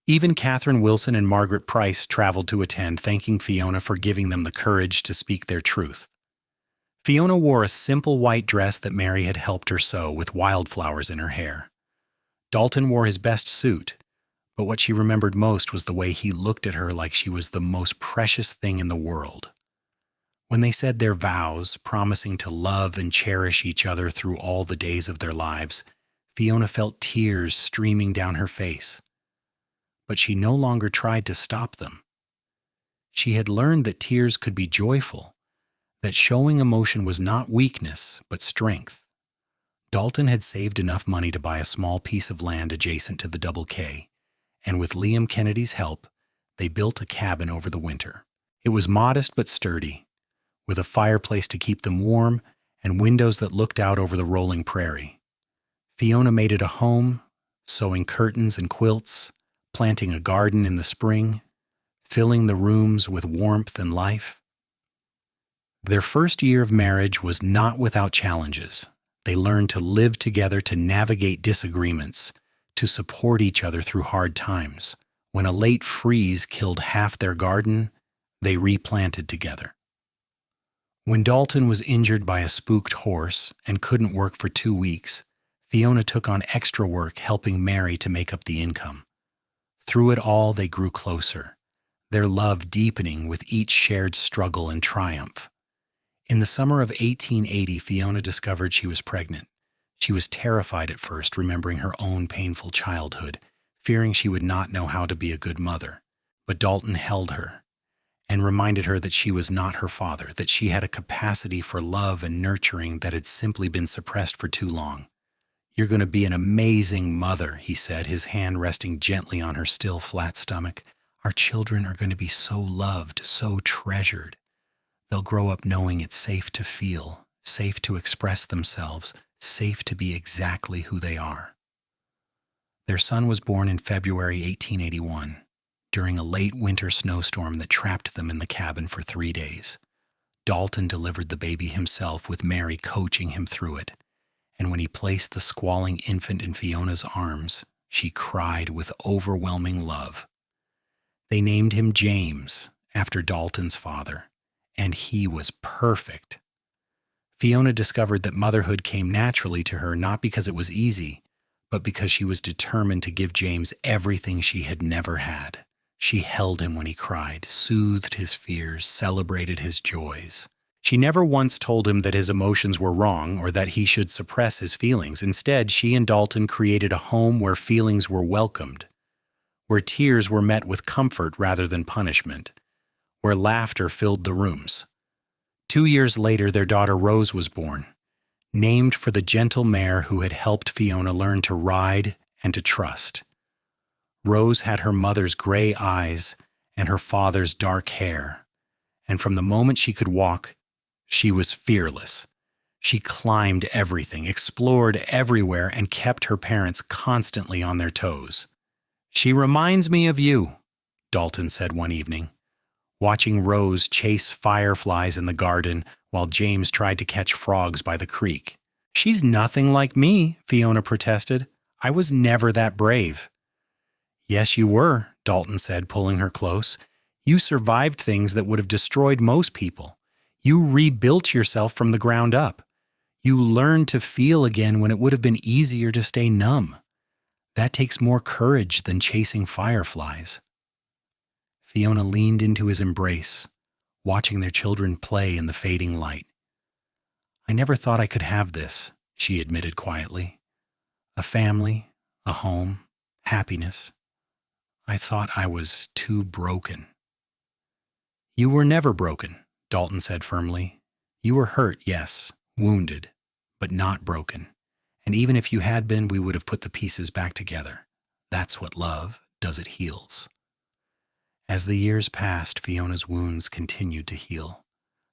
Even Catherine Wilson and Margaret Price traveled to attend, thanking Fiona for giving them the courage to speak their truth. Fiona wore a simple white dress that Mary had helped her sew, with wildflowers in her hair. Dalton wore his best suit, but what she remembered most was the way he looked at her like she was the most precious thing in the world. When they said their vows, promising to love and cherish each other through all the days of their lives, Fiona felt tears streaming down her face. But she no longer tried to stop them. She had learned that tears could be joyful, that showing emotion was not weakness, but strength. Dalton had saved enough money to buy a small piece of land adjacent to the Double K, and with Liam Kennedy's help, they built a cabin over the winter. It was modest but sturdy, with a fireplace to keep them warm and windows that looked out over the rolling prairie. Fiona made it a home, sewing curtains and quilts, planting a garden in the spring, filling the rooms with warmth and life. Their first year of marriage was not without challenges. They learned to live together, to navigate disagreements, to support each other through hard times. When a late freeze killed half their garden, they replanted together. When Dalton was injured by a spooked horse and couldn't work for 2 weeks, Fiona took on extra work helping Mary to make up the income. Through it all, they grew closer, their love deepening with each shared struggle and triumph. In the summer of 1880, Fiona discovered she was pregnant. She was terrified at first, remembering her own painful childhood, fearing she would not know how to be a good mother. But Dalton held her and reminded her that she was not her father, that she had a capacity for love and nurturing that had simply been suppressed for too long. "You're going to be an amazing mother," he said, his hand resting gently on her still flat stomach. "Our children are going to be so loved, so treasured. They'll grow up knowing it's safe to feel, safe to express themselves, safe to be exactly who they are." Their son was born in February 1881, during a late winter snowstorm that trapped them in the cabin for 3 days. Dalton delivered the baby himself, with Mary coaching him through it. And when he placed the squalling infant in Fiona's arms, she cried with overwhelming love. They named him James, after Dalton's father, and he was perfect. Fiona discovered that motherhood came naturally to her, not because it was easy, but because she was determined to give James everything she had never had. She held him when he cried, soothed his fears, celebrated his joys. She never once told him that his emotions were wrong or that he should suppress his feelings. Instead, she and Dalton created a home where feelings were welcomed, where tears were met with comfort rather than punishment, where laughter filled the rooms. 2 years later, their daughter Rose was born, named for the gentle mare who had helped Fiona learn to ride and to trust. Rose had her mother's gray eyes and her father's dark hair, and from the moment she could walk, she was fearless. She climbed everything, explored everywhere, and kept her parents constantly on their toes. "She reminds me of you," Dalton said one evening, watching Rose chase fireflies in the garden while James tried to catch frogs by the creek. "She's nothing like me," Fiona protested. "I was never that brave." "Yes, you were," Dalton said, pulling her close. "You survived things that would have destroyed most people. You rebuilt yourself from the ground up. You learned to feel again when it would have been easier to stay numb. That takes more courage than chasing fireflies." Fiona leaned into his embrace, watching their children play in the fading light. "I never thought I could have this," she admitted quietly. "A family, a home, happiness. I thought I was too broken." "You were never broken," Dalton said firmly. "You were hurt, yes, wounded, but not broken. And even if you had been, we would have put the pieces back together. That's what love does, it heals." As the years passed, Fiona's wounds continued to heal.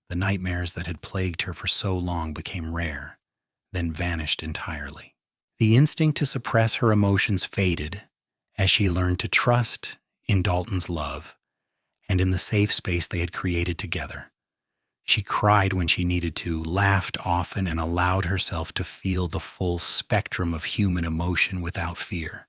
The nightmares that had plagued her for so long became rare, then vanished entirely. The instinct to suppress her emotions faded as she learned to trust in Dalton's love and in the safe space they had created together. She cried when she needed to, laughed often, and allowed herself to feel the full spectrum of human emotion without fear.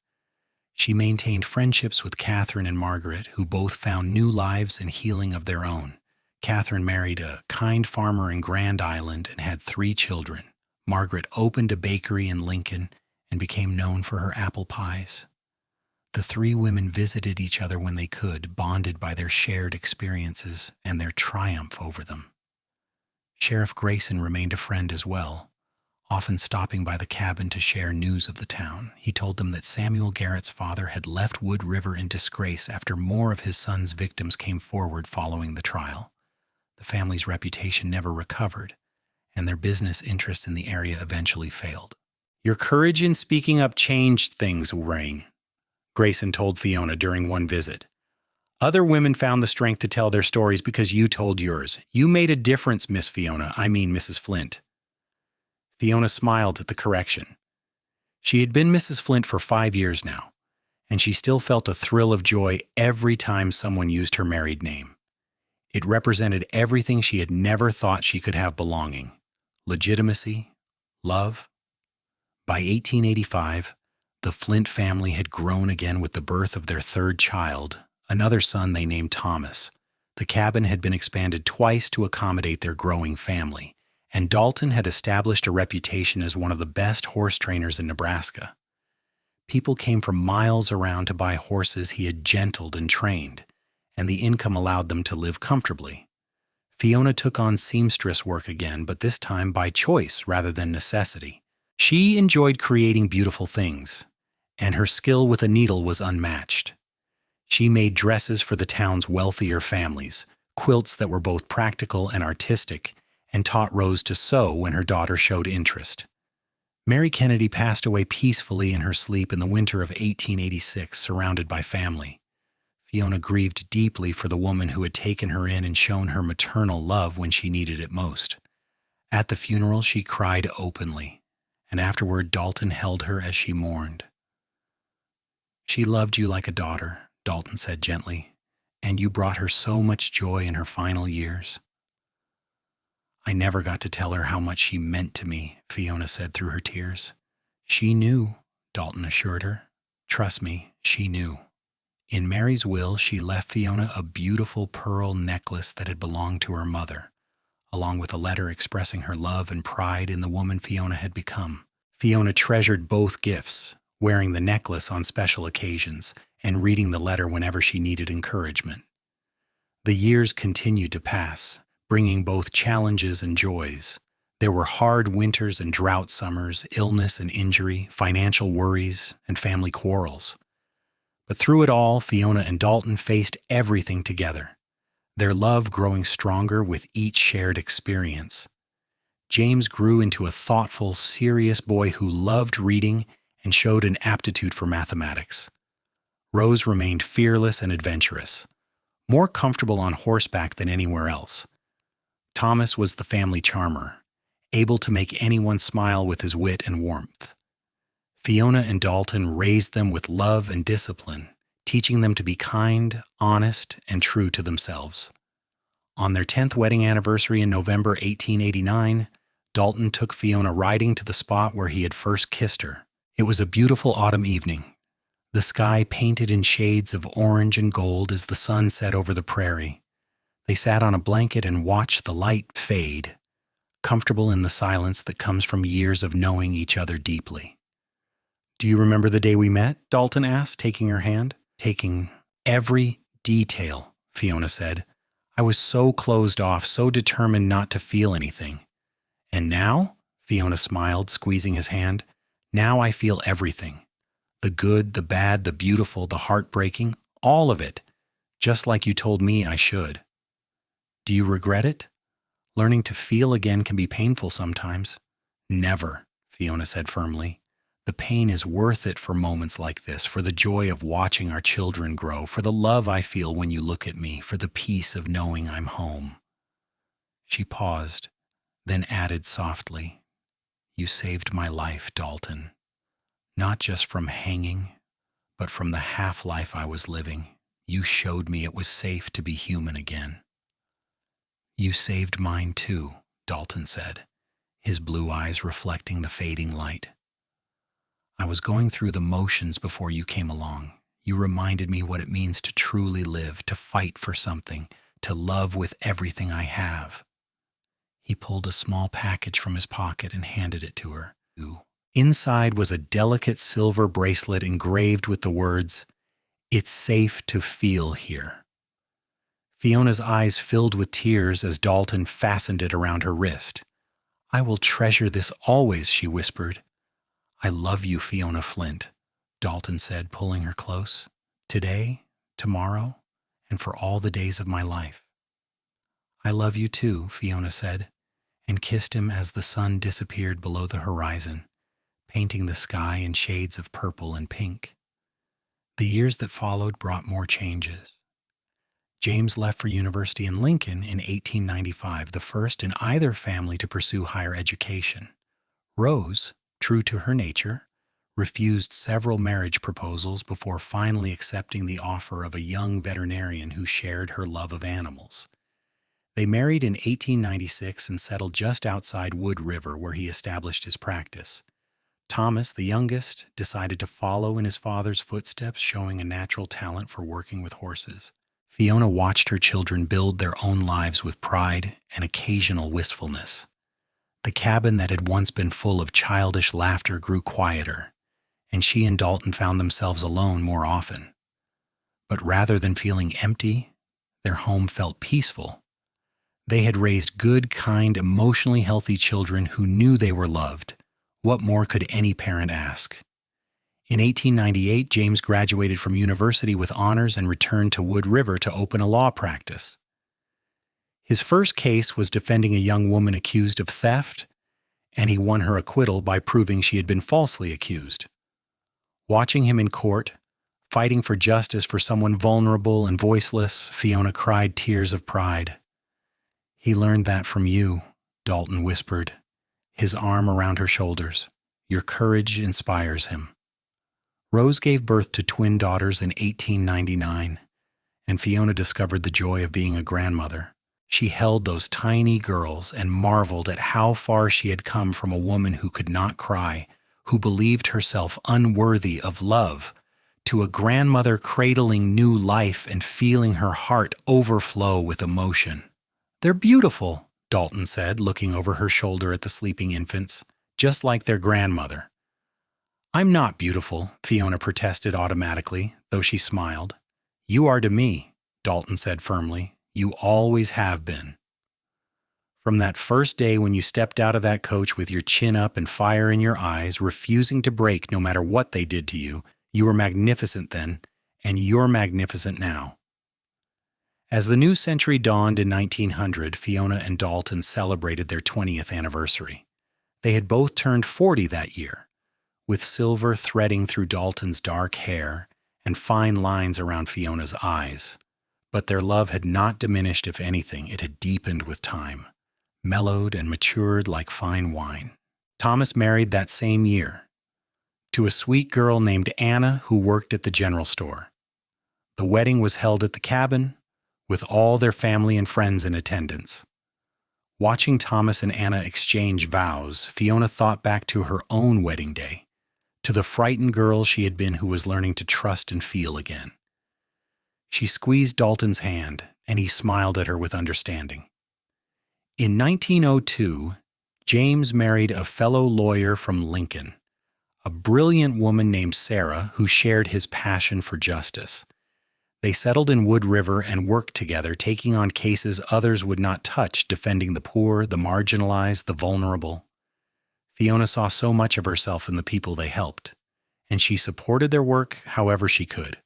She maintained friendships with Catherine and Margaret, who both found new lives and healing of their own. Catherine married a kind farmer in Grand Island and had 3 children. Margaret opened a bakery in Lincoln and became known for her apple pies. The 3 women visited each other when they could, bonded by their shared experiences and their triumph over them. Sheriff Grayson remained a friend as well, often stopping by the cabin to share news of the town. He told them that Samuel Garrett's father had left Wood River in disgrace after more of his son's victims came forward following the trial. The family's reputation never recovered, and their business interests in the area eventually failed. "Your courage in speaking up changed things, Wrang," Grayson told Fiona during one visit. "Other women found the strength to tell their stories because you told yours. You made a difference, Miss Fiona. I mean, Mrs. Flint." Fiona smiled at the correction. She had been Mrs. Flint for 5 years now, and she still felt a thrill of joy every time someone used her married name. It represented everything she had never thought she could have belonging: legitimacy, love. By 1885, the Flint family had grown again with the birth of their 3rd child, another son they named Thomas. The cabin had been expanded twice to accommodate their growing family, and Dalton had established a reputation as one of the best horse trainers in Nebraska. People came from miles around to buy horses he had gentled and trained, and the income allowed them to live comfortably. Fiona took on seamstress work again, but this time by choice rather than necessity. She enjoyed creating beautiful things, and her skill with a needle was unmatched. She made dresses for the town's wealthier families, quilts that were both practical and artistic, and taught Rose to sew when her daughter showed interest. Mary Kennedy passed away peacefully in her sleep in the winter of 1886, surrounded by family. Fiona grieved deeply for the woman who had taken her in and shown her maternal love when she needed it most. At the funeral, she cried openly, and afterward Dalton held her as she mourned. "She loved you like a daughter," Dalton said gently, "and you brought her so much joy in her final years." "I never got to tell her how much she meant to me," Fiona said through her tears. "She knew," Dalton assured her. "Trust me, she knew." In Mary's will, she left Fiona a beautiful pearl necklace that had belonged to her mother, along with a letter expressing her love and pride in the woman Fiona had become. Fiona treasured both gifts, wearing the necklace on special occasions and reading the letter whenever she needed encouragement. The years continued to pass, bringing both challenges and joys. There were hard winters and drought summers, illness and injury, financial worries, and family quarrels. But through it all, Fiona and Dalton faced everything together, their love growing stronger with each shared experience. James grew into a thoughtful, serious boy who loved reading and showed an aptitude for mathematics. Rose remained fearless and adventurous, more comfortable on horseback than anywhere else. Thomas was the family charmer, able to make anyone smile with his wit and warmth. Fiona and Dalton raised them with love and discipline, teaching them to be kind, honest, and true to themselves. On their 10th wedding anniversary in November 1889, Dalton took Fiona riding to the spot where he had first kissed her. It was a beautiful autumn evening, the sky painted in shades of orange and gold as the sun set over the prairie. They sat on a blanket and watched the light fade, comfortable in the silence that comes from years of knowing each other deeply. "Do you remember the day we met?" Dalton asked, taking her hand. "Taking every detail," Fiona said. "I was so closed off, so determined not to feel anything." "And now?" Fiona smiled, squeezing his hand. "Now I feel everything. The good, the bad, the beautiful, the heartbreaking, all of it, just like you told me I should." "Do you regret it? Learning to feel again can be painful sometimes." "Never," Fiona said firmly. "The pain is worth it for moments like this, for the joy of watching our children grow, for the love I feel when you look at me, for the peace of knowing I'm home." She paused, then added softly, "You saved my life, Dalton. Not just from hanging, but from the half-life I was living. You showed me it was safe to be human again." "You saved mine too," Dalton said, his blue eyes reflecting the fading light. "I was going through the motions before you came along. You reminded me what it means to truly live, to fight for something, to love with everything I have." He pulled a small package from his pocket and handed it to her. Inside was a delicate silver bracelet engraved with the words, "It's safe to feel here." Fiona's eyes filled with tears as Dalton fastened it around her wrist. "I will treasure this always," she whispered. "I love you, Fiona Flint," Dalton said, pulling her close. "Today, tomorrow, and for all the days of my life." "I love you too," Fiona said, and kissed him as the sun disappeared below the horizon, painting the sky in shades of purple and pink. The years that followed brought more changes. James left for university in Lincoln in 1895, the first in either family to pursue higher education. Rose, true to her nature, refused several marriage proposals before finally accepting the offer of a young veterinarian who shared her love of animals. They married in 1896 and settled just outside Wood River, where he established his practice. Thomas, the youngest, decided to follow in his father's footsteps, showing a natural talent for working with horses. Fiona watched her children build their own lives with pride and occasional wistfulness. The cabin that had once been full of childish laughter grew quieter, and she and Dalton found themselves alone more often. But rather than feeling empty, their home felt peaceful. They had raised good, kind, emotionally healthy children who knew they were loved. What more could any parent ask? In 1898, James graduated from university with honors and returned to Wood River to open a law practice. His first case was defending a young woman accused of theft, and he won her acquittal by proving she had been falsely accused. Watching him in court, fighting for justice for someone vulnerable and voiceless, Fiona cried tears of pride. "He learned that from you," Dalton whispered, his arm around her shoulders. "Your courage inspires him." Rose gave birth to twin daughters in 1899, and Fiona discovered the joy of being a grandmother. She held those tiny girls and marveled at how far she had come from a woman who could not cry, who believed herself unworthy of love, to a grandmother cradling new life and feeling her heart overflow with emotion. "They're beautiful," Dalton said, looking over her shoulder at the sleeping infants, "just like their grandmother." "I'm not beautiful," Fiona protested automatically, though she smiled. "You are to me," Dalton said firmly. "You always have been." From that first day when you stepped out of that coach with your chin up and fire in your eyes, refusing to break no matter what they did to you, you were magnificent then, and you're magnificent now. As the new century dawned in 1900, Fiona and Dalton celebrated their 20th anniversary. They had both turned 40 that year, with silver threading through Dalton's dark hair and fine lines around Fiona's eyes. But their love had not diminished. If anything, it had deepened with time, mellowed and matured like fine wine. Thomas married that same year, to a sweet girl named Anna who worked at the general store. The wedding was held at the cabin, with all their family and friends in attendance. Watching Thomas and Anna exchange vows, Fiona thought back to her own wedding day, to the frightened girl she had been who was learning to trust and feel again. She squeezed Dalton's hand, and he smiled at her with understanding. In 1902, James married a fellow lawyer from Lincoln, a brilliant woman named Sarah who shared his passion for justice. They settled in Wood River and worked together, taking on cases others would not touch, defending the poor, the marginalized, the vulnerable. Fiona saw so much of herself in the people they helped, and she supported their work however she could.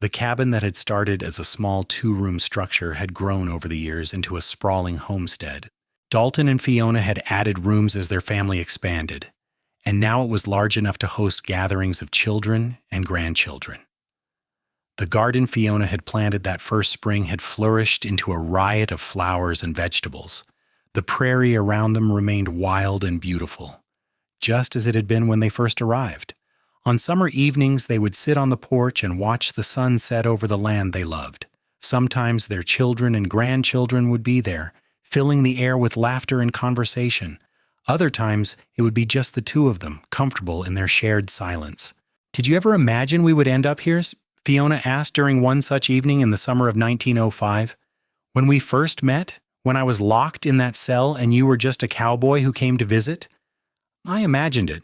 The cabin that had started as a small two-room structure had grown over the years into a sprawling homestead. Dalton and Fiona had added rooms as their family expanded, and now it was large enough to host gatherings of children and grandchildren. The garden Fiona had planted that first spring had flourished into a riot of flowers and vegetables. The prairie around them remained wild and beautiful, just as it had been when they first arrived. On summer evenings, they would sit on the porch and watch the sun set over the land they loved. Sometimes their children and grandchildren would be there, filling the air with laughter and conversation. Other times, it would be just the two of them, comfortable in their shared silence. "Did you ever imagine we would end up here?" Fiona asked during one such evening in the summer of 1905. "When we first met, when I was locked in that cell and you were just a cowboy who came to visit?" "I imagined it,"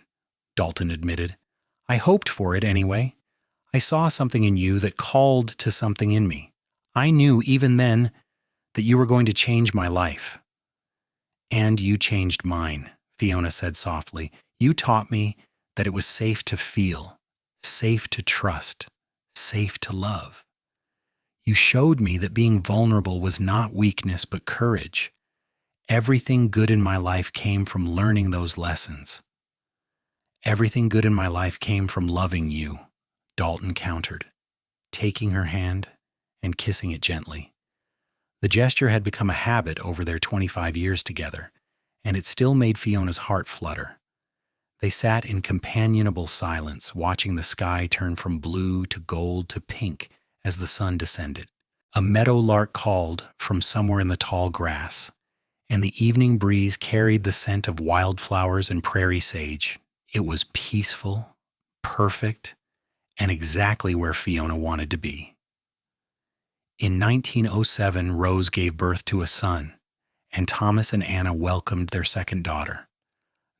Dalton admitted. "I hoped for it anyway. I saw something in you that called to something in me. I knew even then that you were going to change my life." "And you changed mine," Fiona said softly. "You taught me that it was safe to feel, safe to trust, safe to love. You showed me that being vulnerable was not weakness but courage. Everything good in my life came from learning those lessons." "Everything good in my life came from loving you," Dalton countered, taking her hand and kissing it gently. The gesture had become a habit over their 25 years together, and it still made Fiona's heart flutter. They sat in companionable silence, watching the sky turn from blue to gold to pink as the sun descended. A meadowlark called from somewhere in the tall grass, and the evening breeze carried the scent of wildflowers and prairie sage. It was peaceful, perfect, and exactly where Fiona wanted to be. In 1907, Rose gave birth to a son, and Thomas and Anna welcomed their second daughter.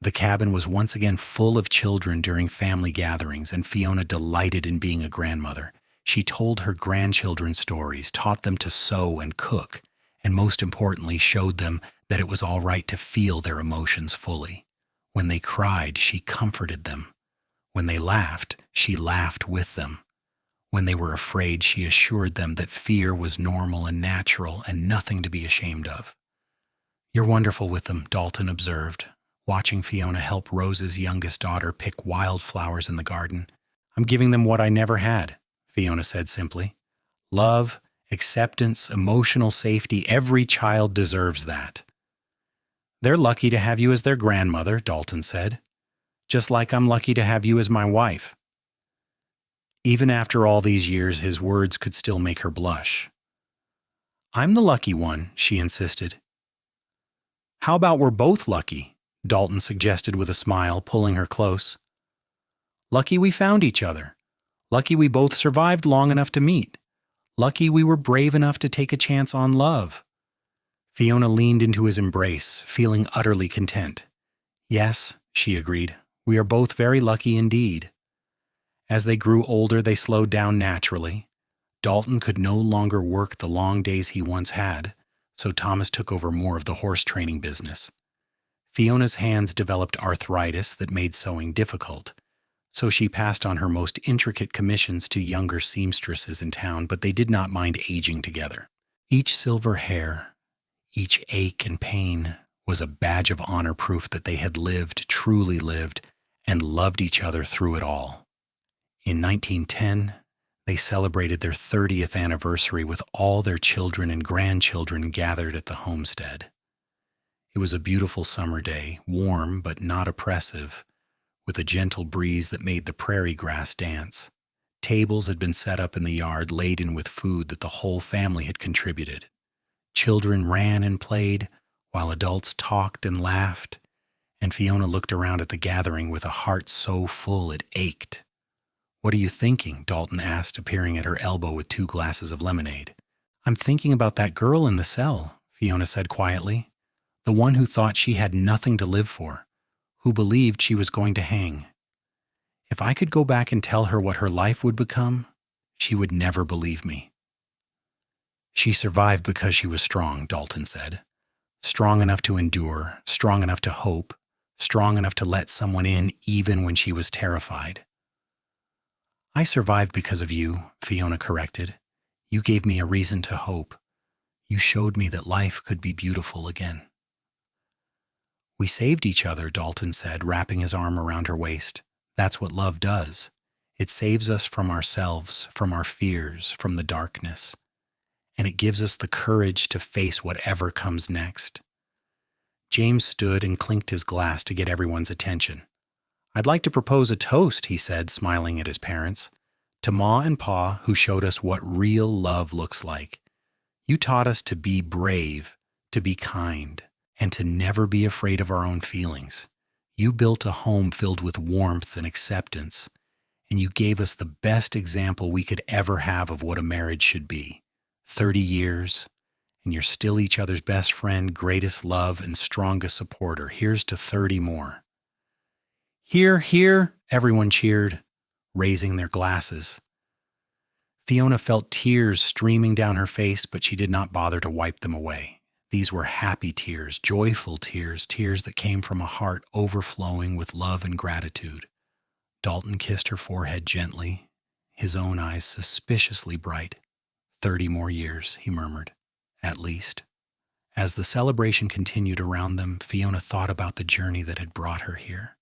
The cabin was once again full of children during family gatherings, and Fiona delighted in being a grandmother. She told her grandchildren stories, taught them to sew and cook, and most importantly, showed them that it was all right to feel their emotions fully. When they cried, she comforted them. When they laughed, she laughed with them. When they were afraid, she assured them that fear was normal and natural and nothing to be ashamed of. "You're wonderful with them," Dalton observed, watching Fiona help Rose's youngest daughter pick wildflowers in the garden. "I'm giving them what I never had," Fiona said simply. "Love, acceptance, emotional safety, every child deserves that." "They're lucky to have you as their grandmother," Dalton said. "Just like I'm lucky to have you as my wife." Even after all these years, his words could still make her blush. "I'm the lucky one," she insisted. "How about we're both lucky?" Dalton suggested with a smile, pulling her close. "Lucky we found each other. Lucky we both survived long enough to meet. Lucky we were brave enough to take a chance on love." Fiona leaned into his embrace, feeling utterly content. "Yes," she agreed, "we are both very lucky indeed." As they grew older, they slowed down naturally. Dalton could no longer work the long days he once had, so Thomas took over more of the horse training business. Fiona's hands developed arthritis that made sewing difficult, so she passed on her most intricate commissions to younger seamstresses in town, but they did not mind aging together. Each silver hair, each ache and pain was a badge of honor, proof that they had lived, truly lived, and loved each other through it all. In 1910, they celebrated their 30th anniversary with all their children and grandchildren gathered at the homestead. It was a beautiful summer day, warm but not oppressive, with a gentle breeze that made the prairie grass dance. Tables had been set up in the yard, laden with food that the whole family had contributed. Children ran and played, while adults talked and laughed, and Fiona looked around at the gathering with a heart so full it ached. "What are you thinking?" Dalton asked, appearing at her elbow with 2 glasses of lemonade. "I'm thinking about that girl in the cell," Fiona said quietly. "The one who thought she had nothing to live for, who believed she was going to hang. If I could go back and tell her what her life would become, she would never believe me." "She survived because she was strong," Dalton said. "Strong enough to endure, strong enough to hope, strong enough to let someone in even when she was terrified." "I survived because of you," Fiona corrected. "You gave me a reason to hope. You showed me that life could be beautiful again." "We saved each other," Dalton said, wrapping his arm around her waist. "That's what love does. It saves us from ourselves, from our fears, from the darkness. And it gives us the courage to face whatever comes next." James stood and clinked his glass to get everyone's attention. "I'd like to propose a toast," he said, smiling at his parents. "To Ma and Pa, who showed us what real love looks like. You taught us to be brave, to be kind, and to never be afraid of our own feelings. You built a home filled with warmth and acceptance, and you gave us the best example we could ever have of what a marriage should be. 30 years, and you're still each other's best friend, greatest love, and strongest supporter. Here's to 30 more." "Hear, hear," everyone cheered, raising their glasses. Fiona felt tears streaming down her face, but she did not bother to wipe them away. These were happy tears, joyful tears, tears that came from a heart overflowing with love and gratitude. Dalton kissed her forehead gently, his own eyes suspiciously bright. 30 more years, he murmured, at least. As the celebration continued around them, Fiona thought about the journey that had brought her here.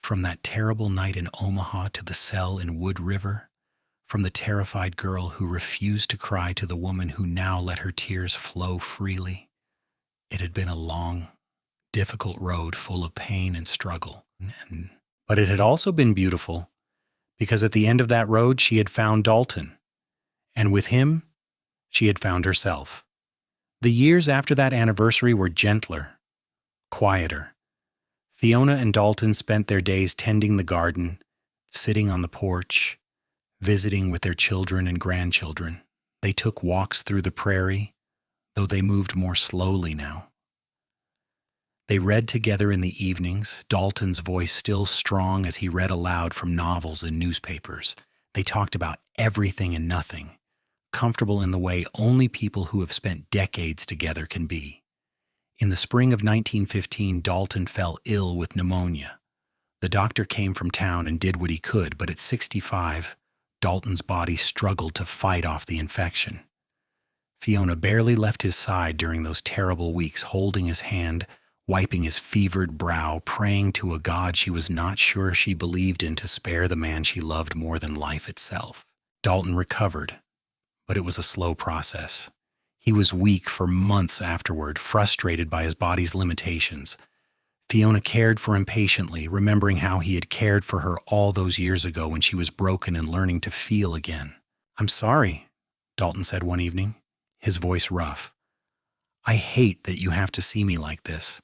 From that terrible night in Omaha to the cell in Wood River, from the terrified girl who refused to cry to the woman who now let her tears flow freely. It had been a long, difficult road full of pain and struggle. But it had also been beautiful, because at the end of that road she had found Dalton, and with him she had found herself. The years after that anniversary were gentler, quieter. Fiona and Dalton spent their days tending the garden, sitting on the porch, visiting with their children and grandchildren. They took walks through the prairie, though they moved more slowly now. They read together in the evenings, Dalton's voice still strong as he read aloud from novels and newspapers. They talked about everything and nothing, comfortable in the way only people who have spent decades together can be. In the spring of 1915, Dalton fell ill with pneumonia. The doctor came from town and did what he could, but at 65, Dalton's body struggled to fight off the infection. Fiona barely left his side during those terrible weeks, holding his hand, wiping his fevered brow, praying to a God she was not sure she believed in to spare the man she loved more than life itself. Dalton recovered, but it was a slow process. He was weak for months afterward, frustrated by his body's limitations. Fiona cared for him patiently, remembering how he had cared for her all those years ago when she was broken and learning to feel again. "I'm sorry," Dalton said one evening, his voice rough. "I hate that you have to see me like this."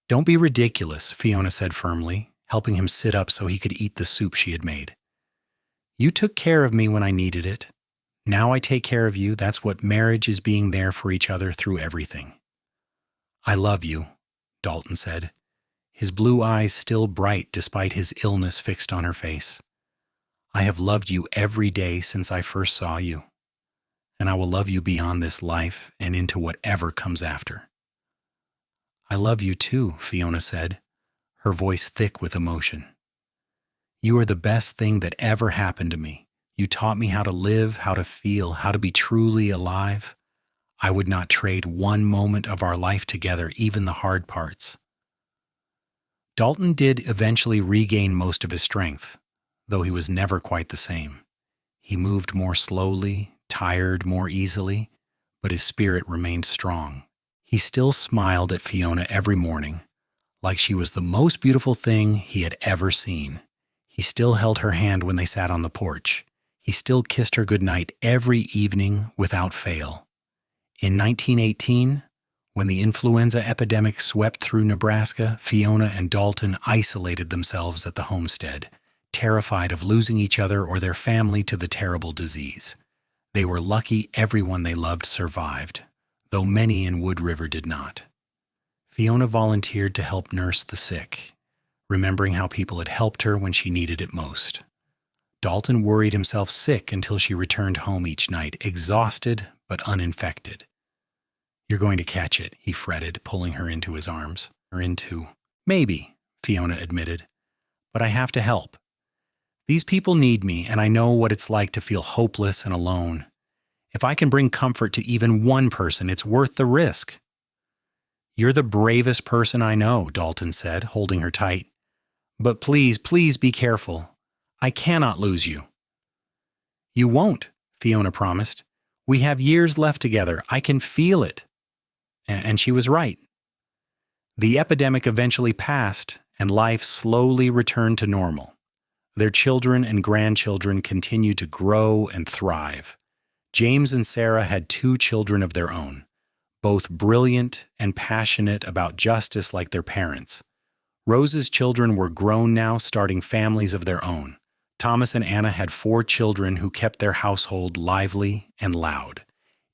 "Don't be ridiculous," Fiona said firmly, helping him sit up so he could eat the soup she had made. "You took care of me when I needed it. Now I take care of you. That's what marriage is, being there for each other through everything." "I love you," Dalton said, his blue eyes still bright despite his illness fixed on her face. "I have loved you every day since I first saw you, and I will love you beyond this life and into whatever comes after." "I love you too," Fiona said, her voice thick with emotion. "You are the best thing that ever happened to me. You taught me how to live, how to feel, how to be truly alive. I would not trade one moment of our life together, even the hard parts." Dalton did eventually regain most of his strength, though he was never quite the same. He moved more slowly, tired more easily, but his spirit remained strong. He still smiled at Fiona every morning, like she was the most beautiful thing he had ever seen. He still held her hand when they sat on the porch. He still kissed her goodnight every evening without fail. In 1918, when the influenza epidemic swept through Nebraska, Fiona and Dalton isolated themselves at the homestead, terrified of losing each other or their family to the terrible disease. They were lucky everyone they loved survived, though many in Wood River did not. Fiona volunteered to help nurse the sick, remembering how people had helped her when she needed it most. Dalton worried himself sick until she returned home each night, exhausted but uninfected. "You're going to catch it," he fretted, pulling her into his arms. "Maybe," Fiona admitted, "but I have to help. These people need me, and I know what it's like to feel hopeless and alone. If I can bring comfort to even one person, it's worth the risk." "You're the bravest person I know," Dalton said, holding her tight. "But please, please be careful. I cannot lose you." "You won't," Fiona promised. "We have years left together. I can feel it." And she was right. The epidemic eventually passed, and life slowly returned to normal. Their children and grandchildren continued to grow and thrive. James and Sarah had 2 children of their own, both brilliant and passionate about justice like their parents. Rose's children were grown now, starting families of their own. Thomas and Anna had 4 children who kept their household lively and loud.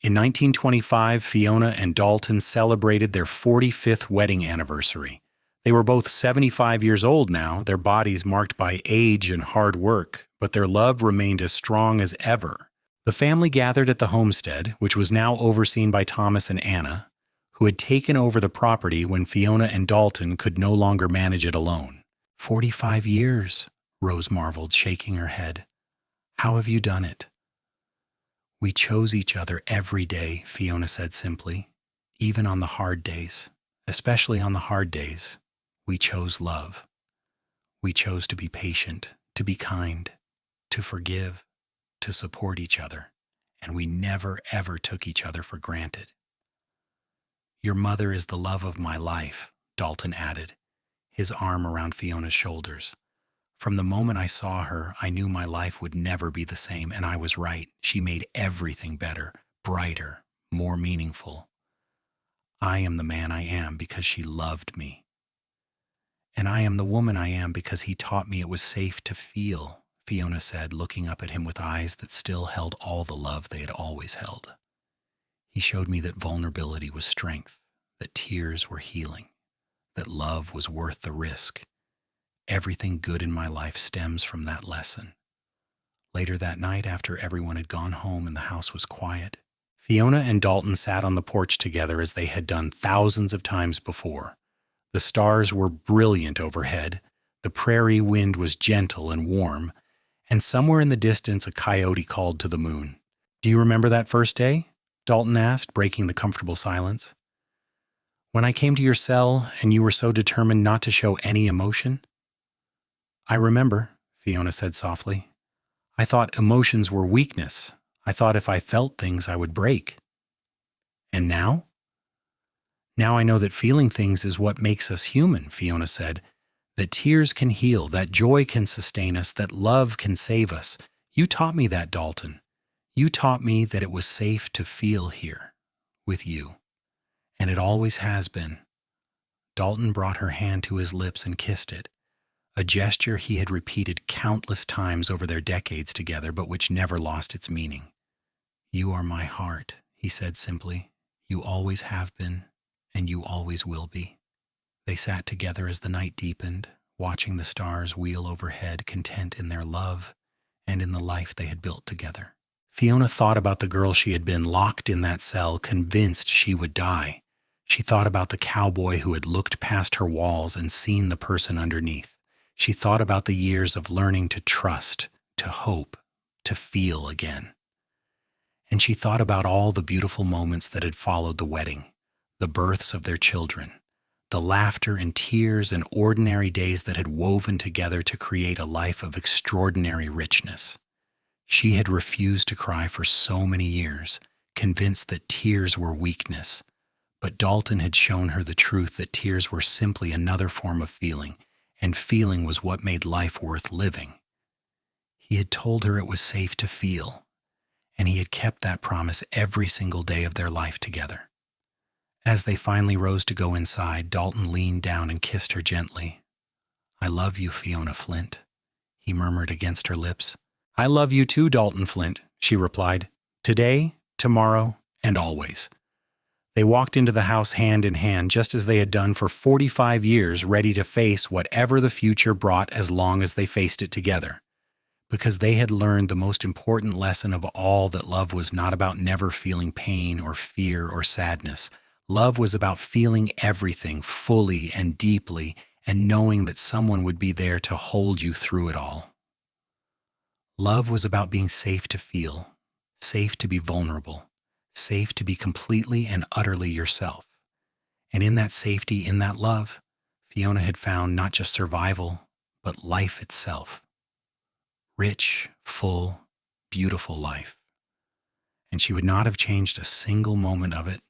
In 1925, Fiona and Dalton celebrated their 45th wedding anniversary. They were both 75 years old now, their bodies marked by age and hard work, but their love remained as strong as ever. The family gathered at the homestead, which was now overseen by Thomas and Anna, who had taken over the property when Fiona and Dalton could no longer manage it alone. 45 years, Rose marveled, shaking her head. "How have you done it?" "We chose each other every day," Fiona said simply. "Even on the hard days, especially on the hard days, we chose love. We chose to be patient, to be kind, to forgive, to support each other, and we never ever took each other for granted." "Your mother is the love of my life," Dalton added, his arm around Fiona's shoulders. "From the moment I saw her, I knew my life would never be the same, and I was right. She made everything better, brighter, more meaningful. I am the man I am because she loved me. And I am the woman I am because he taught me it was safe to feel," Fiona said, looking up at him with eyes that still held all the love they had always held. He showed me that vulnerability was strength, that tears were healing, that love was worth the risk. Everything good in my life stems from that lesson. Later that night, after everyone had gone home and the house was quiet, Fiona and Dalton sat on the porch together as they had done thousands of times before. The stars were brilliant overhead, the prairie wind was gentle and warm, and somewhere in the distance a coyote called to the moon. "Do you remember that first day?" Dalton asked, breaking the comfortable silence. "When I came to your cell and you were so determined not to show any emotion?" "I remember," Fiona said softly. "I thought emotions were weakness. I thought if I felt things I would break." "And now?" "Now I know that feeling things is what makes us human," Fiona said. "That tears can heal, that joy can sustain us, that love can save us. You taught me that, Dalton. You taught me that it was safe to feel here, with you. And it always has been." Dalton brought her hand to his lips and kissed it, a gesture he had repeated countless times over their decades together, but which never lost its meaning. "You are my heart," he said simply. "You always have been, and you always will be." They sat together as the night deepened, watching the stars wheel overhead, content in their love and in the life they had built together. Fiona thought about the girl she had been, locked in that cell, convinced she would die. She thought about the cowboy who had looked past her walls and seen the person underneath. She thought about the years of learning to trust, to hope, to feel again. And she thought about all the beautiful moments that had followed the wedding, the births of their children, the laughter and tears and ordinary days that had woven together to create a life of extraordinary richness. She had refused to cry for so many years, convinced that tears were weakness. But Dalton had shown her the truth that tears were simply another form of feeling, and feeling was what made life worth living. He had told her it was safe to feel, and he had kept that promise every single day of their life together. As they finally rose to go inside, Dalton leaned down and kissed her gently. "I love you, Fiona Flint," he murmured against her lips. "I love you too, Dalton Flint," she replied. "Today, tomorrow, and always." They walked into the house hand in hand, just as they had done for 45 years, ready to face whatever the future brought as long as they faced it together. Because they had learned the most important lesson of all, that love was not about never feeling pain or fear or sadness. Love was about feeling everything fully and deeply, and knowing that someone would be there to hold you through it all. Love was about being safe to feel, safe to be vulnerable, safe to be completely and utterly yourself. And in that safety, in that love, Fiona had found not just survival, but life itself. Rich, full, beautiful life. And she would not have changed a single moment of it